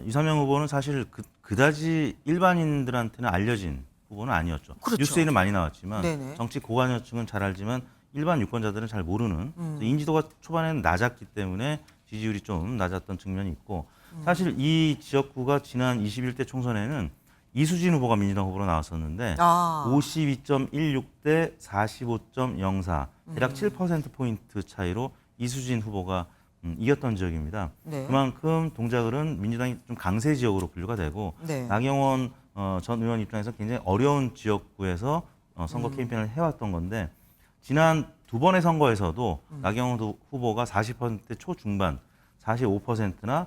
유삼영 후보는 사실 그다지 일반인들한테는 알려진 후보는 아니었죠. 그렇죠. 뉴스에는 많이 나왔지만 네네. 정치 고관여층은 잘 알지만 일반 유권자들은 잘 모르는 인지도가 초반에는 낮았기 때문에 지지율이 좀 낮았던 측면이 있고 사실 이 지역구가 지난 21대 총선에는 이수진 후보가 민주당 후보로 나왔었는데 52.16대 45.04 대략 7%포인트 차이로 이수진 후보가 이겼던 지역입니다. 네. 그만큼 동작을은 민주당이 좀 강세 지역으로 분류가 되고 나경원 전 의원 입장에서 굉장히 어려운 지역구에서 선거 캠페인을 해왔던 건데 지난 두 번의 선거에서도 나경원 후보가 40% 초중반 45%나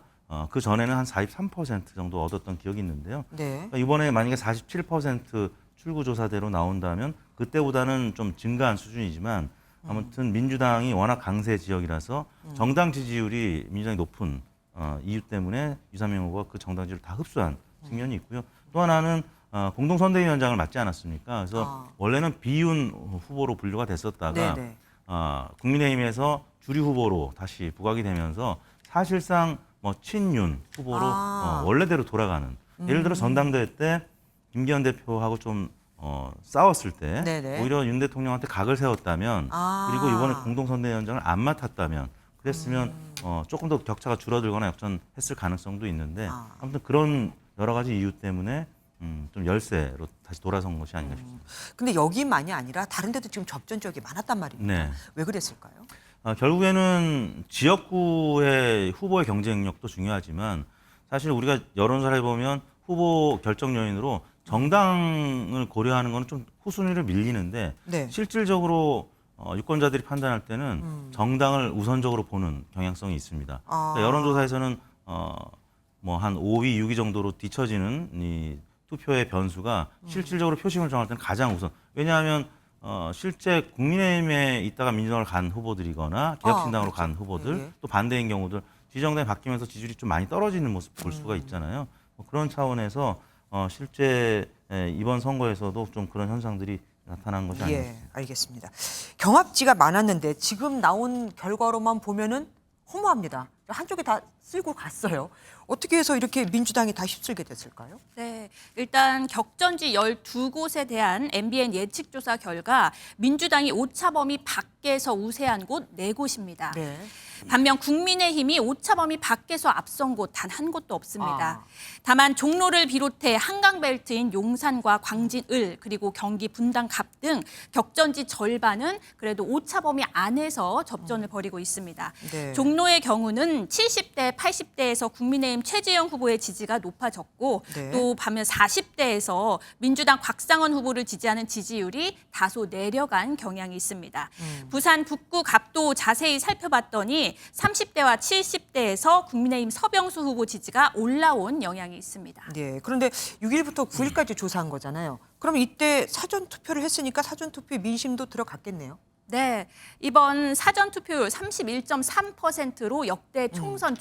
그 전에는 한 43% 정도 얻었던 기억이 있는데요. 그러니까 이번에 만약에 47% 출구조사대로 나온다면 그때보다는 좀 증가한 수준이지만 아무튼 민주당이 워낙 강세 지역이라서 정당 지지율이 민주당이 높은 이유 때문에 유삼영 후보가 그 정당 지지율을 다 흡수한 측면이 있고요. 또 하나는 공동선대위원장을 맡지 않았습니까? 그래서 원래는 비윤 후보로 분류가 됐었다가 국민의힘에서 주류 후보로 다시 부각이 되면서 사실상 친윤 후보로 원래대로 돌아가는 예를 들어 전당대회 때 김기현 대표하고 좀 싸웠을 때 오히려 윤 대통령한테 각을 세웠다면 그리고 이번에 공동선대위원장을 안 맡았다면 그랬으면 조금 더 격차가 줄어들거나 역전했을 가능성도 있는데 아무튼 그런 여러 가지 이유 때문에 좀 열세로 다시 돌아선 것이 아닌가 싶습니다. 근데 여기만이 아니라 다른 데도 지금 접전 지역이 많았단 말입니다. 네. 왜 그랬을까요? 결국에는 지역구의 후보의 경쟁력도 중요하지만 사실 우리가 여론조사를 해보면 후보 결정 요인으로 정당을 고려하는 건 좀 후순위를 밀리는데 실질적으로 유권자들이 판단할 때는 정당을 우선적으로 보는 경향성이 있습니다. 그러니까 여론조사에서는 한 5위, 6위 정도로 뒤처지는 이 투표의 변수가 실질적으로 표심을 정할 때는 가장 우선. 왜냐하면 실제 국민의힘에 있다가 민주당으로 간 후보들이거나 개혁신당으로 간 후보들 예. 또 반대인 경우들 지지정당이 바뀌면서 지지율이 좀 많이 떨어지는 모습 볼 수가 있잖아요. 그런 차원에서 실제 이번 선거에서도 좀 그런 현상들이 나타난 것이 아니었습니다. 예, 알겠습니다. 경합지가 많았는데 지금 나온 결과로만 보면은 허무합니다. 한쪽에 다 쓸고 갔어요. 어떻게 해서 이렇게 민주당이 다 휩쓸게 됐을까요? 네, 일단 격전지 12곳에 대한 MBN 예측조사 결과 민주당이 오차 범위 밖에서 우세한 곳 4곳입니다. 네. 반면 국민의힘이 오차 범위 밖에서 앞선 곳 단 한 곳도 없습니다. 다만 종로를 비롯해 한강벨트인 용산과 광진을 그리고 경기 분당갑 등 격전지 절반은 그래도 오차 범위 안에서 접전을 벌이고 있습니다. 네. 종로의 경우는 70대, 80대에서 국민의힘 최재형 후보의 지지가 높아졌고 네. 또 반면 40대에서 민주당 곽상원 후보를 지지하는 지지율이 다소 내려간 경향이 있습니다. 부산 북구 갑도 자세히 살펴봤더니 30대와 70대에서 국민의힘 서병수 후보 지지가 올라온 영향이 있습니다. 네. 그런데 6일부터 9일까지 조사한 거잖아요. 그럼 이때 사전 투표를 했으니까 사전 투표에 민심도 들어갔겠네요. 네, 이번 사전 투표율 31.3%로 역대 총선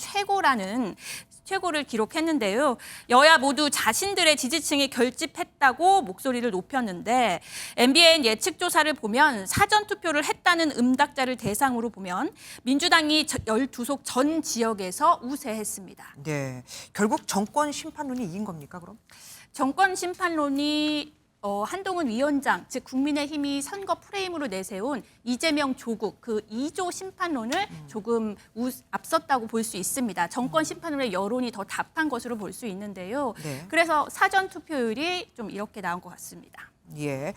최고를 기록했는데요. 여야 모두 자신들의 지지층이 결집했다고 목소리를 높였는데 MBN 예측조사를 보면 사전 투표를 했다는 응답자를 대상으로 보면 민주당이 12속 전 지역에서 우세했습니다. 네. 결국 정권 심판론이 이긴 겁니까, 그럼? 정권 심판론이 한동훈 위원장, 즉 국민의힘이 선거 프레임으로 내세운 이재명 조국 그 2조 심판론을 조금 앞섰다고 볼 수 있습니다. 정권 심판론의 여론이 더 답한 것으로 볼 수 있는데요. 네. 그래서 사전 투표율이 좀 이렇게 나온 것 같습니다. 예.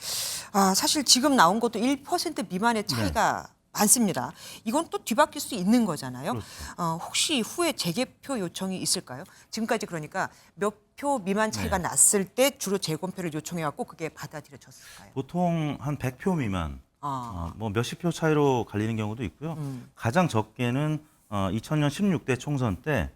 사실 지금 나온 것도 1% 미만의 차이가 많습니다. 이건 또 뒤바뀔 수 있는 거잖아요. 혹시 후에 재개표 요청이 있을까요? 지금까지 그러니까 몇 표 미만 차이가 났을 때 주로 재검표를 요청해갖고 그게 받아들여졌을까요? 보통 한 100표 미만, 뭐 몇십 표 차이로 갈리는 경우도 있고요. 가장 적게는 2000년 16대 총선 때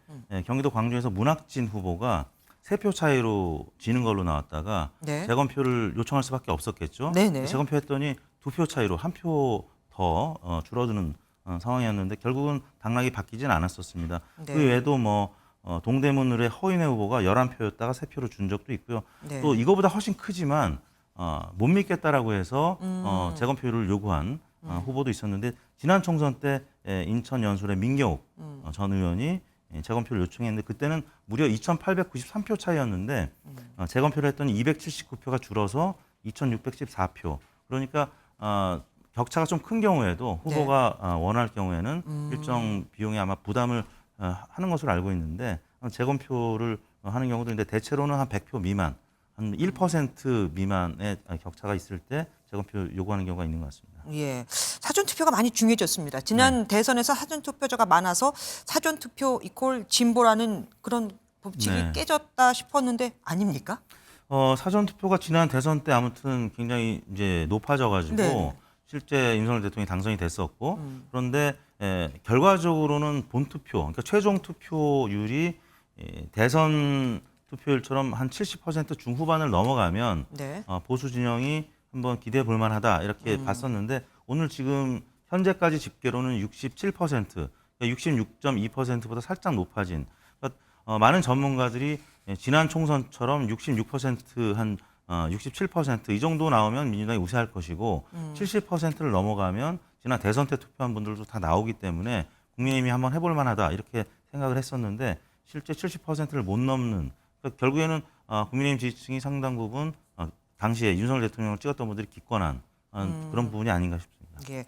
경기도 광주에서 문학진 후보가 3표 차이로 지는 걸로 나왔다가 네. 재검표를 요청할 수밖에 없었겠죠. 네네. 재검표했더니 2표 차이로 1표 더 줄어드는 상황이었는데 결국은 당락이 바뀌진 않았었습니다. 네. 그 외에도 뭐 동대문을의 허인혜 후보가 11표였다가 3표로 준 적도 있고요. 네. 또 이거보다 훨씬 크지만 못 믿겠다라고 해서 재검표를 요구한 후보도 있었는데 지난 총선 때 인천 연수의 민경욱 전 의원이 재검표를 요청했는데 그때는 무려 2,893표 차이였는데 재검표를 했더니 279표가 줄어서 2,614표. 그러니까 격차가 좀 큰 경우에도 후보가 원할 경우에는 일정 비용에 아마 부담을 하는 것으로 알고 있는데 재검표를 하는 경우도 있는데 대체로는 한 100표 미만, 한 1% 미만의 격차가 있을 때 재검표 요구하는 경우가 있는 것 같습니다. 예, 사전 투표가 많이 중요해졌습니다. 지난 대선에서 사전 투표자가 많아서 사전 투표 이퀄 진보라는 그런 법칙이 깨졌다 싶었는데 아닙니까? 사전 투표가 지난 대선 때 아무튼 굉장히 이제 높아져가지고 실제 윤석열 대통령이 당선이 됐었고 그런데 결과적으로는 본투표, 그러니까 최종 투표율이 대선 투표율처럼 한 70% 중후반을 넘어가면 보수 진영이 한번 기대해 볼 만하다 이렇게 봤었는데 오늘 지금 현재까지 집계로는 67%, 그러니까 66.2%보다 살짝 높아진 그러니까 많은 전문가들이 지난 총선처럼 66% 한 67% 이 정도 나오면 민주당이 우세할 것이고 70%를 넘어가면 지난 대선 때 투표한 분들도 다 나오기 때문에 국민의힘이 한번 해볼 만하다 이렇게 생각을 했었는데 실제 70%를 못 넘는 그러니까 결국에는 국민의힘 지지층이 상당 부분 당시에 윤석열 대통령을 찍었던 분들이 기권한 그런 부분이 아닌가 싶습니다. 예,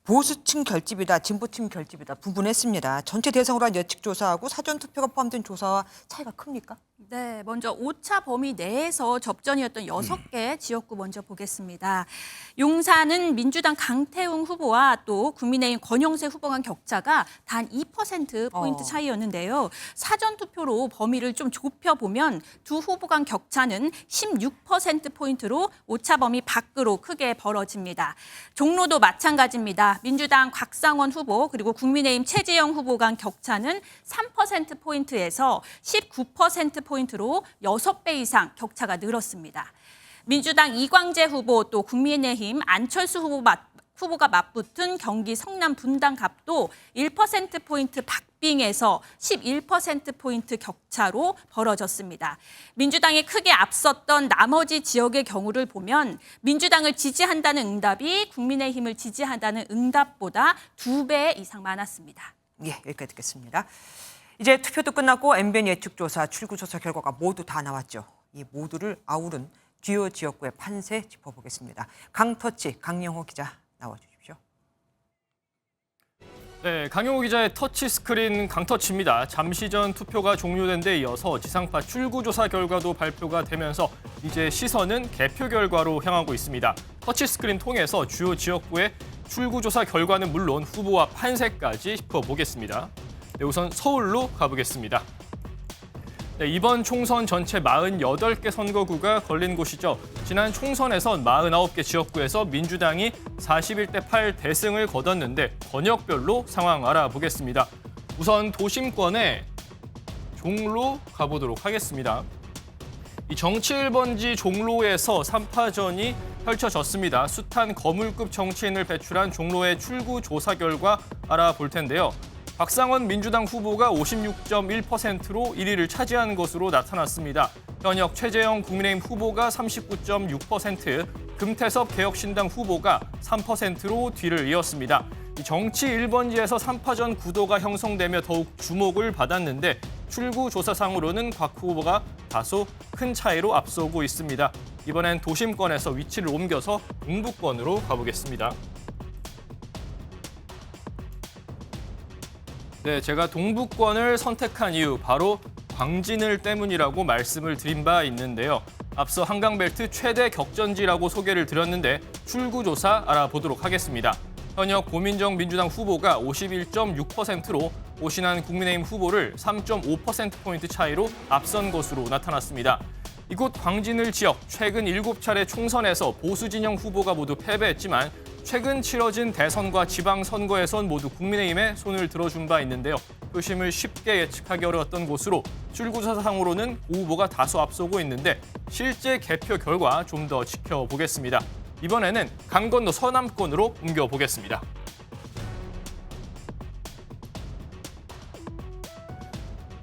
보수층 결집이다, 진보층 결집이다 분분했습니다. 전체 대상으로 한 예측조사하고 사전투표가 포함된 조사와 차이가 큽니까? 네, 먼저 오차 범위 내에서 접전이었던 6개 지역구 먼저 보겠습니다. 용산은 민주당 강태웅 후보와 또 국민의힘 권영세 후보 간 격차가 단 2%포인트 차이였는데요. 사전투표로 범위를 좀 좁혀보면 두 후보 간 격차는 16%포인트로 오차 범위 밖으로 크게 벌어집니다. 종로도 마찬가지입니다. 민주당 곽상원 후보 그리고 국민의힘 최재형 후보 간 격차는 3%포인트에서 19%포인트로 6배 이상 격차가 늘었습니다. 민주당 이광재 후보 또 국민의힘 안철수 후보가 맞붙은 경기 성남 분당갑도 1%포인트 박빙에서 11%포인트 격차로 벌어졌습니다. 민주당이 크게 앞섰던 나머지 지역의 경우를 보면 민주당을 지지한다는 응답이 국민의힘을 지지한다는 응답보다 2배 이상 많았습니다. 예, 여기까지 듣겠습니다. 이제 투표도 끝났고 MBN 예측조사, 출구조사 결과가 모두 다 나왔죠. 이 모두를 아우른 주요 지역구의 판세 짚어보겠습니다. 강터치 강영호 기자 나와주십시오. 네, 강영호 기자의 터치스크린 강터치입니다. 잠시 전 투표가 종료된 데 이어서 지상파 출구조사 결과도 발표가 되면서 이제 시선은 개표 결과로 향하고 있습니다. 터치스크린 통해서 주요 지역구의 출구조사 결과는 물론 후보와 판세까지 짚어보겠습니다. 네, 우선 서울로 가보겠습니다. 네, 이번 총선 전체 48개 선거구가 걸린 곳이죠. 지난 총선에선 49개 지역구에서 민주당이 41대 8 대승을 거뒀는데 권역별로 상황 알아보겠습니다. 우선 도심권의 종로 가보도록 하겠습니다. 이 정치 1번지 종로에서 3파전이 펼쳐졌습니다. 숱한 거물급 정치인을 배출한 종로의 출구 조사 결과 알아볼 텐데요. 박상원 민주당 후보가 56.1%로 1위를 차지한 것으로 나타났습니다. 현역 최재형 국민의힘 후보가 39.6%, 금태섭 개혁신당 후보가 3%로 뒤를 이었습니다. 정치 1번지에서 3파전 구도가 형성되며 더욱 주목을 받았는데 출구조사상으로는 곽 후보가 다소 큰 차이로 앞서고 있습니다. 이번엔 도심권에서 위치를 옮겨서 동북권으로 가보겠습니다. 네, 제가 동북권을 선택한 이유 바로 광진을 때문이라고 말씀을 드린 바 있는데요. 앞서 한강벨트 최대 격전지라고 소개를 드렸는데 출구조사 알아보도록 하겠습니다. 현역 고민정 민주당 후보가 51.6%로 오신환 국민의힘 후보를 3.5%포인트 차이로 앞선 것으로 나타났습니다. 이곳 광진을 지역 최근 7차례 총선에서 보수 진영 후보가 모두 패배했지만 최근 치러진 대선과 지방선거에선 모두 국민의힘에 손을 들어준 바 있는데요. 표심을 쉽게 예측하기 어려웠던 곳으로 출구조사상으로는 오 후보가 다소 앞서고 있는데 실제 개표 결과 좀 더 지켜보겠습니다. 이번에는 강 건너 서남권으로 옮겨보겠습니다.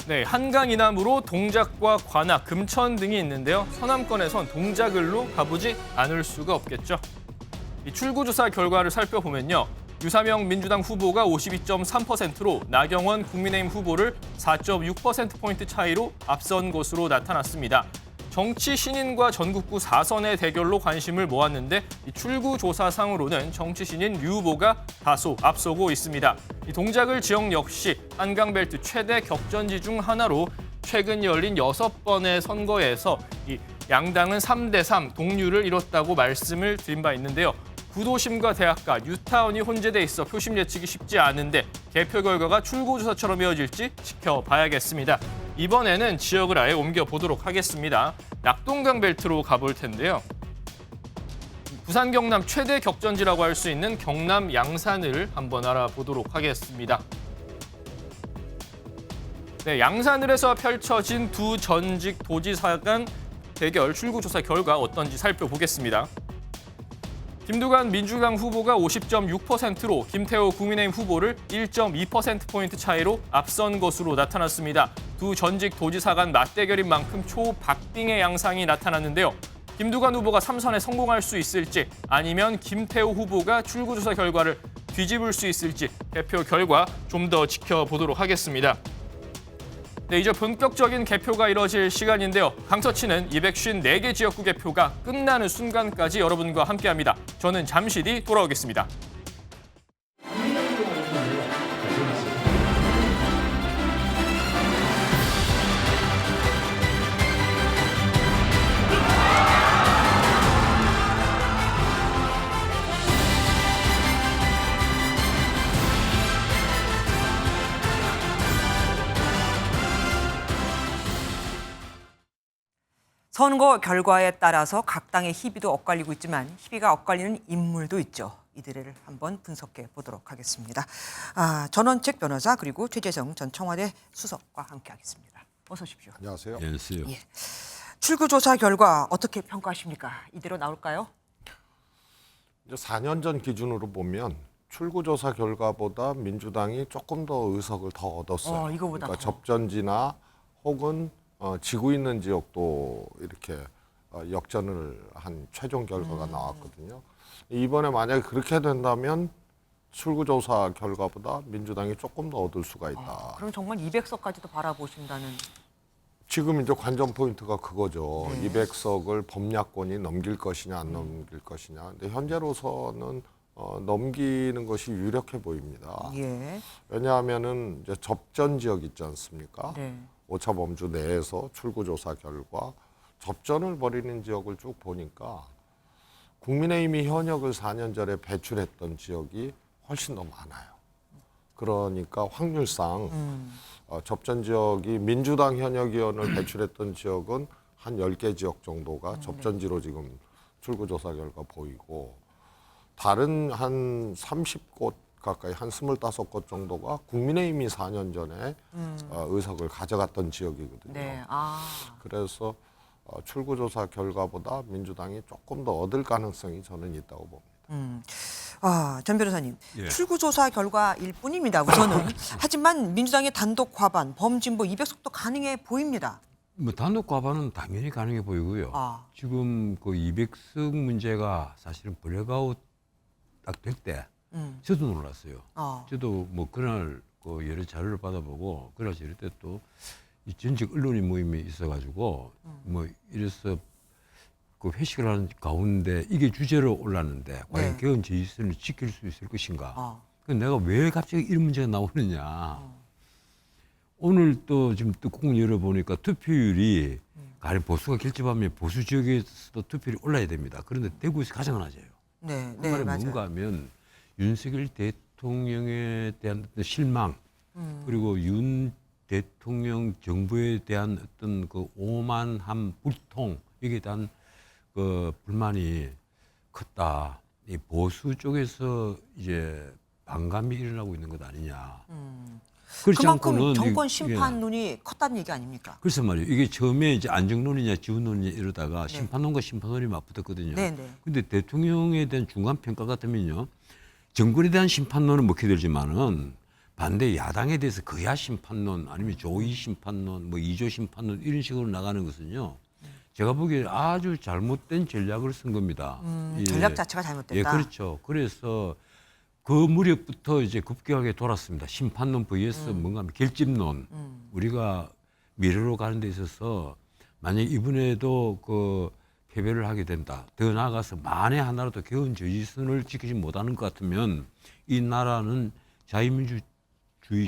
네, 한강 이남으로 동작과 관악, 금천 등이 있는데요. 서남권에선 동작을로 가보지 않을 수가 없겠죠. 이 출구조사 결과를 살펴보면요. 유사명 민주당 후보가 52.3%로 나경원 국민의힘 후보를 4.6%포인트 차이로 앞선 것으로 나타났습니다. 정치 신인과 전국구 4선의 대결로 관심을 모았는데 이 출구조사상으로는 정치 신인 류 후보가 다소 앞서고 있습니다. 이 동작을 지역 역시 한강벨트 최대 격전지 중 하나로 최근 열린 6번의 선거에서 이 양당은 3대3 동률을 이뤘다고 말씀을 드린 바 있는데요. 구도심과 대학가, 뉴타운이 혼재돼 있어 표심 예측이 쉽지 않은데 개표 결과가 출구조사처럼 이어질지 지켜봐야겠습니다. 이번에는 지역을 아예 옮겨보도록 하겠습니다. 낙동강 벨트로 가볼 텐데요. 부산 경남 최대 격전지라고 할 수 있는 경남 양산을 한번 알아보도록 하겠습니다. 네, 양산을에서 펼쳐진 두 전직 도지사 간 대결 출구조사 결과 어떤지 살펴보겠습니다. 김두관 민주당 후보가 50.6%로 김태호 국민의힘 후보를 1.2%포인트 차이로 앞선 것으로 나타났습니다. 두 전직 도지사 간 맞대결인 만큼 초박빙의 양상이 나타났는데요. 김두관 후보가 3선에 성공할 수 있을지 아니면 김태호 후보가 출구조사 결과를 뒤집을 수 있을지 개표 결과 좀 더 지켜보도록 하겠습니다. 네, 이제 본격적인 개표가 이뤄질 시간인데요. 강터치는 254개 지역구 개표가 끝나는 순간까지 여러분과 함께합니다. 저는 잠시 뒤 돌아오겠습니다. 선거 결과에 따라서 각 당의 희비도 엇갈리고 있지만 희비가 엇갈리는 인물도 있죠. 이들을 한번 분석해 보도록 하겠습니다. 전원책 변호사 그리고 최재성 전 청와대 수석과 함께하겠습니다. 어서 오십시오. 안녕하세요. 예. 출구조사 결과 어떻게 평가하십니까? 이대로 나올까요? 이제 4년 전 기준으로 보면 출구조사 결과보다 민주당이 조금 더 의석을 더 얻었어요. 이거보다 그러니까 더. 접전지나 혹은 지고 있는 지역도 이렇게 역전을 한 최종 결과가 나왔거든요. 이번에 만약에 그렇게 된다면 출구조사 결과보다 민주당이 조금 더 얻을 수가 있다. 그럼 정말 200석까지도 바라보신다는. 지금 이제 관전 포인트가 그거죠. 네. 200석을 범야권이 넘길 것이냐 안 넘길 것이냐. 근데 현재로서는 넘기는 것이 유력해 보입니다. 예. 왜냐하면은 이제 접전 지역 있지 않습니까? 네. 오차 범주 내에서 출구조사 결과 접전을 벌이는 지역을 쭉 보니까 국민의힘이 현역을 4년 전에 배출했던 지역이 훨씬 더 많아요. 그러니까 확률상 접전 지역이 민주당 현역 의원을 배출했던 지역은 한 10개 지역 정도가 접전지로 지금 출구조사 결과 보이고 다른 한 30곳 가까이 한 25곳 정도가 국민의힘이 4년 전에 의석을 가져갔던 지역이거든요. 네. 그래서 출구조사 결과보다 민주당이 조금 더 얻을 가능성이 저는 있다고 봅니다. 전 변호사님, 예. 출구조사 결과일 뿐입니다. 우선은. 하지만 민주당의 단독 과반, 범진보 200석도 가능해 보입니다. 뭐 단독 과반은 당연히 가능해 보이고요. 지금 그 200석 문제가 사실은 블랙아웃 딱 될 때 저도 놀랐어요. 저도 뭐 그날 그 여러 자료를 받아보고 그날 저럴 때 또 이 전직 언론인 모임이 있어가지고 뭐 이래서 그 회식을 하는 가운데 이게 주제로 올랐는데 과연 개헌 제의선을 지킬 수 있을 것인가. 내가 왜 갑자기 이런 문제가 나오느냐. 오늘 또 지금 뚜껑 열어보니까 투표율이 가령 보수가 결집하면 보수 지역에서도 투표율이 올라야 됩니다. 그런데 대구에서 가장 낮아요. 네, 그 말이 뭔가 하면 윤석열 대통령에 대한 어떤 실망 그리고 윤 대통령 정부에 대한 어떤 그 오만함, 불통 여기에 대한 그 불만이 컸다. 이 보수 쪽에서 이제 반감이 일어나고 있는 것 아니냐. 그렇지 그만큼 않고는 정권 심판론이 컸다는 얘기 아닙니까? 글쎄 말이에요. 이게 처음에 이제 안정론이냐 지원론이냐 이러다가 심판론과 심판론이 맞붙었거든요. 근데 대통령에 대한 중간 평가 같으면요. 정권에 대한 심판론은 먹혀들지만은 반대 야당에 대해서 거야 심판론 아니면 조의 심판론 뭐 이조 심판론 이런 식으로 나가는 것은요. 제가 보기에 아주 잘못된 전략을 쓴 겁니다. 전략 자체가 잘못됐다. 예, 그렇죠. 그래서 그 무렵부터 이제 급격하게 돌았습니다. 심판론 vs 뭔가 결집론. 우리가 미래로 가는 데 있어서 만약 이번에도 그 패배를 하게 된다. 더 나아가서 만에 하나라도 개헌 저지선을 지키지 못하는 것 같으면 이 나라는 자유민주주의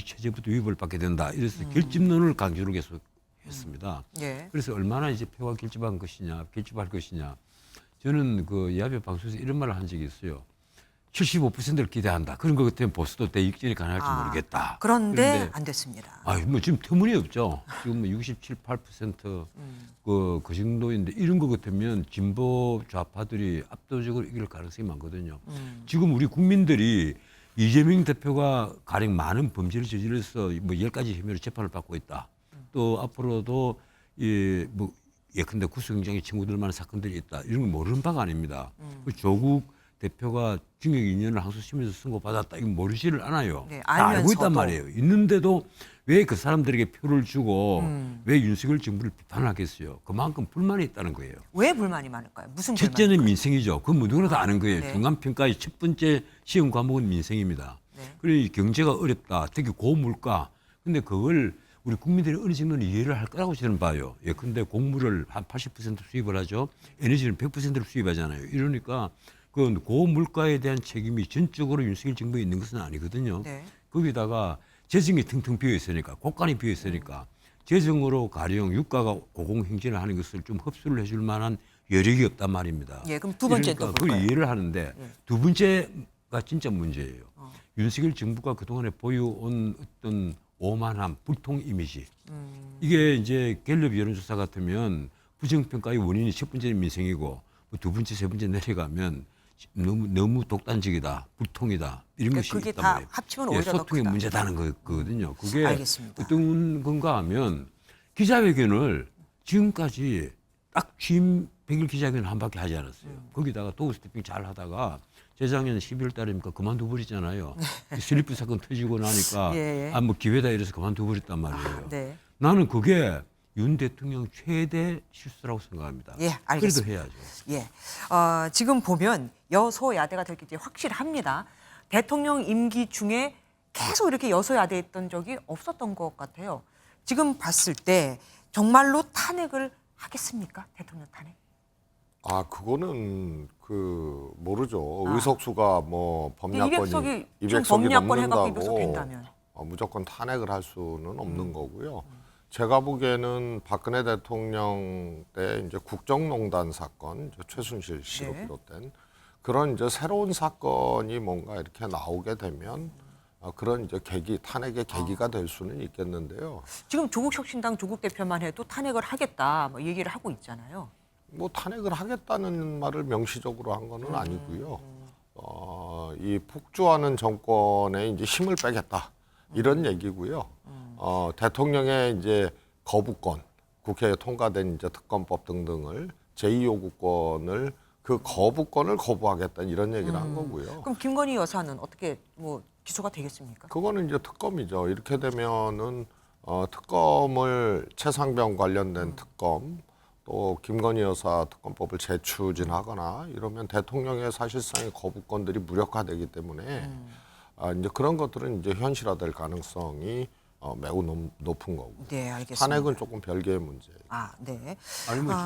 체제부터 위협을 받게 된다. 이래서 결집론을 강조를 계속 했습니다. 그래서 얼마나 이제 표가 결집할 것이냐. 저는 그 야배 방송에서 이런 말을 한 적이 있어요. 75%를 기대한다. 그런 것 같으면 보수도 대익전이 가능할지 모르겠다. 그런데 안 됐습니다. 뭐 지금 터무니없죠. 지금 뭐 67, 8% 그 정도인데 이런 것 같으면 진보 좌파들이 압도적으로 이길 가능성이 많거든요. 지금 우리 국민들이 이재명 대표가 가령 많은 범죄를 저질러서 뭐 10가지 혐의로 재판을 받고 있다. 또 앞으로도 뭐 예컨대 구속영장의 친구들만한 사건들이 있다. 이런 걸 모르는 바가 아닙니다. 조국 대표가 징역 2년을 항소심에서 선고받았다. 이거 모르지를 않아요. 다 알고 있단 말이에요. 있는데도 왜 그 사람들에게 표를 주고 왜 윤석열 정부를 비판하겠어요. 그만큼 불만이 있다는 거예요. 왜 불만이 많을까요? 무슨 불만이? 첫째는 민생이죠. 그건 누구나 다 아는 거예요. 중간평가의 첫 번째 시험 과목은 민생입니다. 그리고 경제가 어렵다. 특히 고물가. 근데 그걸 우리 국민들이 어느 정도는 이해를 할 거라고 저는 봐요. 예컨대 곡물을 한 80% 수입을 하죠. 에너지는 100%를 수입하잖아요. 이러니까 그 고물가에 대한 책임이 전적으로 윤석열 정부에 있는 것은 아니거든요. 거기다가 재정이 텅텅 비어 있으니까, 곳간이 비어 있으니까 재정으로 가령 유가가 고공행진을 하는 것을 좀 흡수를 해줄 만한 여력이 없단 말입니다. 그럼 두 번째 또 그걸 이해를 하는데 두 번째가 진짜 문제예요. 윤석열 정부가 그동안에 보여온 어떤 오만함, 불통 이미지. 이게 이제 갤럽 여론조사 같으면 부정평가의 원인이 첫 번째는 민생이고 두 번째, 세 번째 내려가면 너무 독단적이다, 불통이다 이런 것이 그게 있단 다 말이에요. 합치면 오히려 소통의 더 크다. 문제다는 거거든요. 그게 알겠습니다. 어떤 건가 하면 기자회견을 지금까지 딱 취임 100일 기자회견 한 바퀴 하지 않았어요. 거기다가 도구 스태핑 잘 하다가 재작년 12월 달이니까 그만둬 버리잖아요. 슬리프 사건 터지고 나니까 예. 뭐 기회다 이래서 그만둬 버렸단 말이에요. 네. 나는 그게 윤 대통령 최대 실수라고 생각합니다. 예, 알겠습니다. 그래도 해야죠. 예. 지금 보면 여소야대가 될 게 이제 확실합니다. 대통령 임기 중에 계속 이렇게 여소야대했던 적이 없었던 것 같아요. 지금 봤을 때 정말로 탄핵을 하겠습니까? 대통령 탄핵? 그거는 모르죠. 의석수가 뭐 법약권이 200석이 법약권 해갖고 200석 넘는다고 된다면 무조건 탄핵을 할 수는 없는 거고요. 제가 보기에는 박근혜 대통령 때 이제 국정농단 사건, 최순실 씨로 비롯된 그런 이제 새로운 사건이 뭔가 이렇게 나오게 되면 그런 이제 탄핵의 계기가 될 수는 있겠는데요. 지금 조국혁신당 조국 대표만 해도 탄핵을 하겠다 뭐 얘기를 하고 있잖아요. 뭐 탄핵을 하겠다는 말을 명시적으로 한 거는 아니고요. 이 폭주하는 정권에 이제 힘을 빼겠다 이런 얘기고요. 대통령의 이제 거부권, 국회에 통과된 이제 특검법 등등을 제2요구권을 그 거부권을 거부하겠다 이런 얘기를 한 거고요. 그럼 김건희 여사는 어떻게 뭐 기소가 되겠습니까? 그거는 이제 특검이죠. 이렇게 되면은 특검을 최상병 관련된 특검 또 김건희 여사 특검법을 재추진하거나 이러면 대통령의 사실상의 거부권들이 무력화되기 때문에 이제 그런 것들은 이제 현실화될 가능성이 매우 높은 거고. 네, 알겠습니다. 탄핵은 조금 별개의 문제예요. 네. 아니 뭐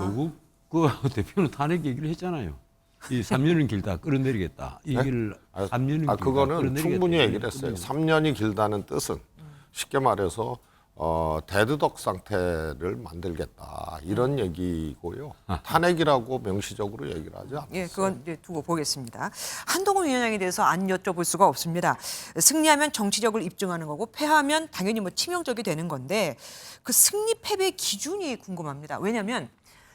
조국 대표는 탄핵 얘기를 했잖아요. 이 3년은 길다 끌어내리겠다. 이 얘기를 3년은 길다 그거는 끌어내리겠다. 충분히 얘기를 했어요. 3년이 길다는 뜻은 쉽게 말해서 대두덕 상태를 만들겠다 이런 얘기고요. 탄핵이라고 명시적으로 얘기를 하지 않았어요. 예, 그건 이제 두고 보겠습니다. 한동훈 위원장에 대해서 안 여쭤볼 수가 없습니다. 승리하면 정치력을 입증하는 거고 패하면 당연히 뭐 치명적이 되는 건데 그 승리 패배 기준이 궁금합니다. 왜냐하면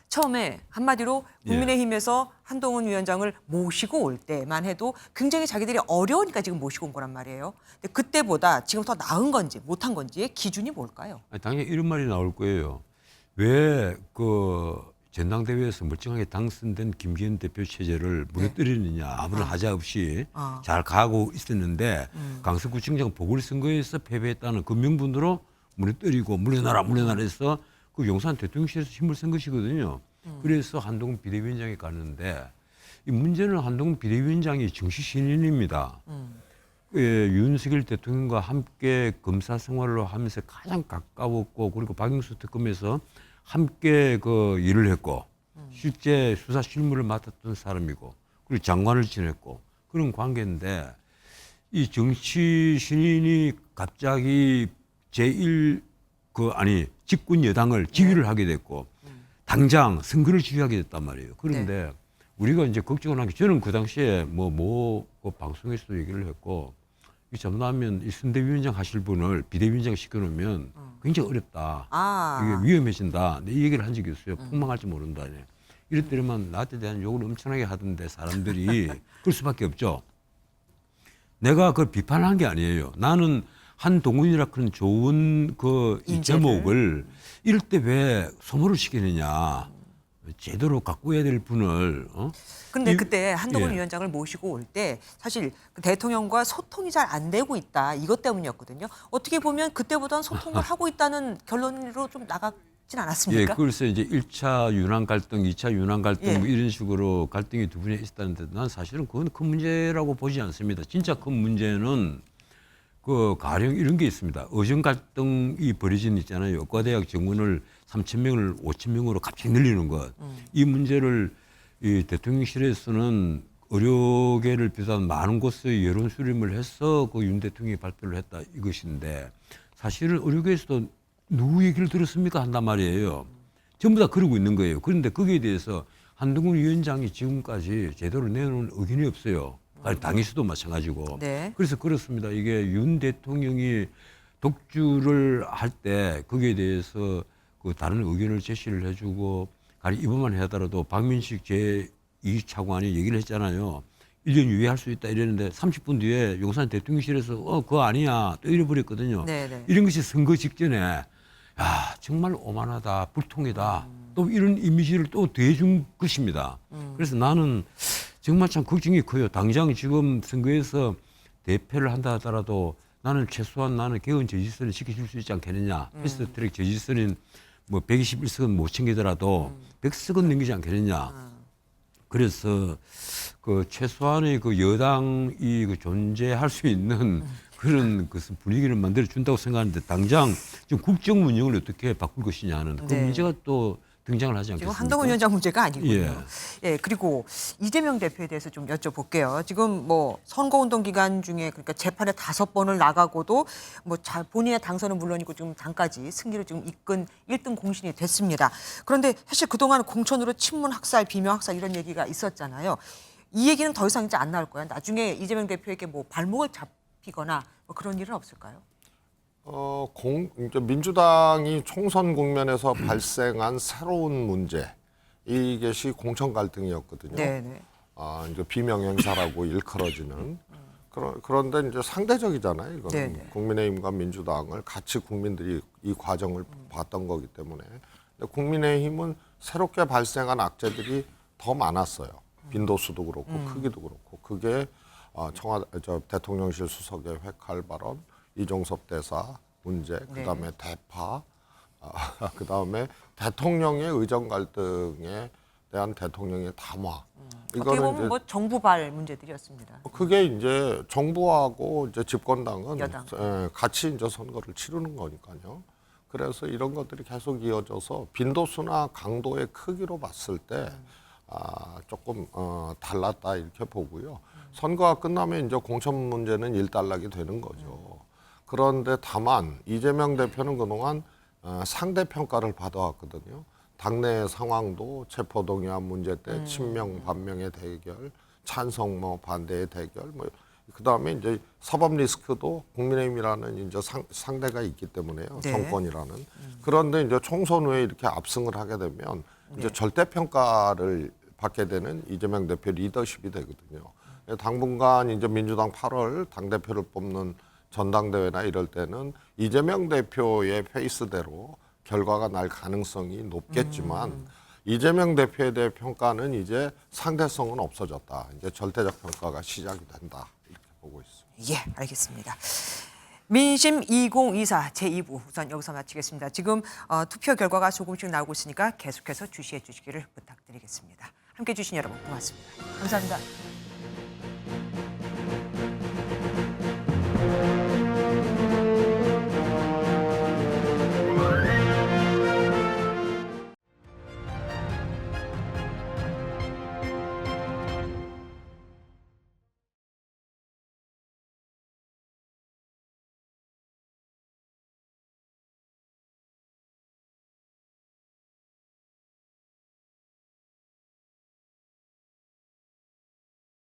처음에 한마디로 국민의힘에서 한동훈 위원장을 모시고 올 때만 해도 굉장히 자기들이 어려우니까 지금 모시고 온 거란 말이에요. 근데 그때보다 지금 더 나은 건지 못한 건지의 기준이 뭘까요? 당연히 이런 말이 나올 거예요. 왜 그 전당대회에서 멀쩡하게 당선된 김기현 대표 체제를 무너뜨리느냐 아무런 하자 없이 잘 가고 있었는데 강서구청장 보궐선거에서 패배했다는 그 명분으로 무너뜨리고 물러나라 해서 그 용산 대통령실에서 힘을 쓴 것이거든요. 그래서 한동훈 비대위원장이 가는데 이 문제는 한동훈 비대위원장이 정치 신인입니다. 윤석열 대통령과 함께 검사 생활을 하면서 가장 가까웠고 그리고 박영수 특검에서 함께 그 일을 했고 실제 수사 실무를 맡았던 사람이고 그리고 장관을 지냈고 그런 관계인데 이 정치 신인이 갑자기 집권 여당을 지휘를 하게 됐고 당장 선거를 지휘하게 됐단 말이에요. 그런데 우리가 이제 걱정을 한 게 저는 그 당시에 그 방송에서도 얘기를 했고 이 잘못하면 이 선대위원장 하실 분을 비대위원장 시켜놓으면 굉장히 어렵다. 이게 위험해진다. 이 얘기를 한 적이 있어요. 폭망할지 모른다. 이랬더니만 나한테 대한 욕을 엄청나게 하던데 사람들이 그럴 수밖에 없죠. 내가 그걸 비판한 게 아니에요. 나는 한동훈이라 그런 좋은 이 제목을 이럴 때 왜 소모를 시키느냐. 제대로 가꾸어야 될 분을. 그런데 그때 한동훈 위원장을 모시고 올 때 사실 대통령과 소통이 잘 안 되고 있다. 이것 때문이었거든요. 어떻게 보면 그때보다는 소통을 하고 있다는 결론으로 좀 나갔진 않았습니까? 그래서 이제 1차 윤한 갈등, 2차 윤한 갈등 뭐 이런 식으로 갈등이 두 분이 있었다는데 난 사실은 그건 큰 문제라고 보지 않습니다. 진짜 큰 문제는 가령 이런 게 있습니다. 의정 갈등이 벌어진 있잖아요. 의과대학 정원을 3,000명을 5,000명으로 갑자기 늘리는 것. 이 문제를 이 대통령실에서는 의료계를 비롯한 많은 곳에 여론 수렴을 해서 윤 대통령이 발표를 했다 이것인데 사실은 의료계에서도 누구 얘기를 들었습니까 한단 말이에요. 전부 다 그러고 있는 거예요. 그런데 거기에 대해서 한동훈 위원장이 지금까지 제대로 내놓은 의견이 없어요. 당에서도 마찬가지고. 그래서 그렇습니다. 이게 윤 대통령이 독주를 할 때 거기에 대해서 다른 의견을 제시를 해주고 가령 이번만 하더라도 박민식 제2차관이 얘기를 했잖아요. 1년 유예할 수 있다 이랬는데 30분 뒤에 용산 대통령실에서 그거 아니야 또 이래버렸거든요. 이런 것이 선거 직전에 야 정말 오만하다 불통이다 또 이런 이미지를 또 대준 것입니다. 그래서 나는 정말 참 걱정이 커요. 당장 지금 선거에서 대패를 한다 하더라도 나는 최소한 나는 개헌 저지선을 지켜줄 수 있지 않겠느냐. 패스트트랙 저지선인 뭐 121석은 못 챙기더라도 100석은 넘기지 않겠느냐. 그래서 그 최소한의 그 여당이 그 존재할 수 있는 그런 것은 분위기를 만들어 준다고 생각하는데 당장 지금 국정 운영을 어떻게 바꿀 것이냐는 그 문제가 또 등장을 하지 않겠습니까? 지금 한동훈 위원장 문제가 아니군요. 예. 예, 그리고 이재명 대표에 대해서 좀 여쭤볼게요. 지금 뭐 선거운동 기간 중에 그러니까 재판에 5번을 나가고도 뭐 본인의 당선은 물론이고 지금 당까지 승리를 지금 이끈 1등 공신이 됐습니다. 그런데 사실 그동안 공천으로 친문 학살, 비명 학살 이런 얘기가 있었잖아요. 이 얘기는 더 이상 이제 안 나올 거예요. 나중에 이재명 대표에게 뭐 발목을 잡히거나 뭐 그런 일은 없을까요? 이제 민주당이 총선 국면에서 발생한 새로운 문제, 이것이 공천 갈등이었거든요. 네네. 이제 비명 행사라고 일컬어지는. 그런데 이제 상대적이잖아요. 이거는 네네. 국민의힘과 민주당을 같이 국민들이 이 과정을 봤던 거기 때문에. 근데 국민의힘은 새롭게 발생한 악재들이 더 많았어요. 빈도수도 그렇고 크기도 그렇고. 그게 대통령실 수석의 회칼 발언, 이종섭 대사 문제, 그다음에 대파, 그다음에 대통령의 의정 갈등에 대한 대통령의 담화. 어떻게 보면 뭐 정부발 문제들이었습니다. 그게 이제 정부하고 이제 집권당은 여당. 같이 이제 선거를 치르는 거니까요. 그래서 이런 것들이 계속 이어져서 빈도수나 강도의 크기로 봤을 때 조금 달랐다 이렇게 보고요. 선거가 끝나면 이제 공천 문제는 일단락이 되는 거죠. 그런데 다만 이재명 대표는 그동안 상대 평가를 받아왔거든요. 당내 상황도 체포동의안 문제 때 친명 반명의 대결, 찬성 뭐 반대의 대결, 뭐 그다음에 이제 사법 리스크도 국민의힘이라는 이제 상대가 있기 때문에요. 네. 정권이라는. 그런데 이제 총선 후에 이렇게 압승을 하게 되면 이제 절대 평가를 받게 되는 이재명 대표 리더십이 되거든요. 당분간 이제 민주당 8월 당대표를 뽑는 전당대회나 이럴 때는 이재명 대표의 페이스대로 결과가 날 가능성이 높겠지만 이재명 대표에 대한 평가는 이제 상대성은 없어졌다. 이제 절대적 평가가 시작이 된다. 이렇게 보고 있습니다. 예, 알겠습니다. 민심 2024 제2부 우선 여기서 마치겠습니다. 지금 투표 결과가 조금씩 나오고 있으니까 계속해서 주시해 주시기를 부탁드리겠습니다. 함께해 주신 여러분 고맙습니다. 감사합니다.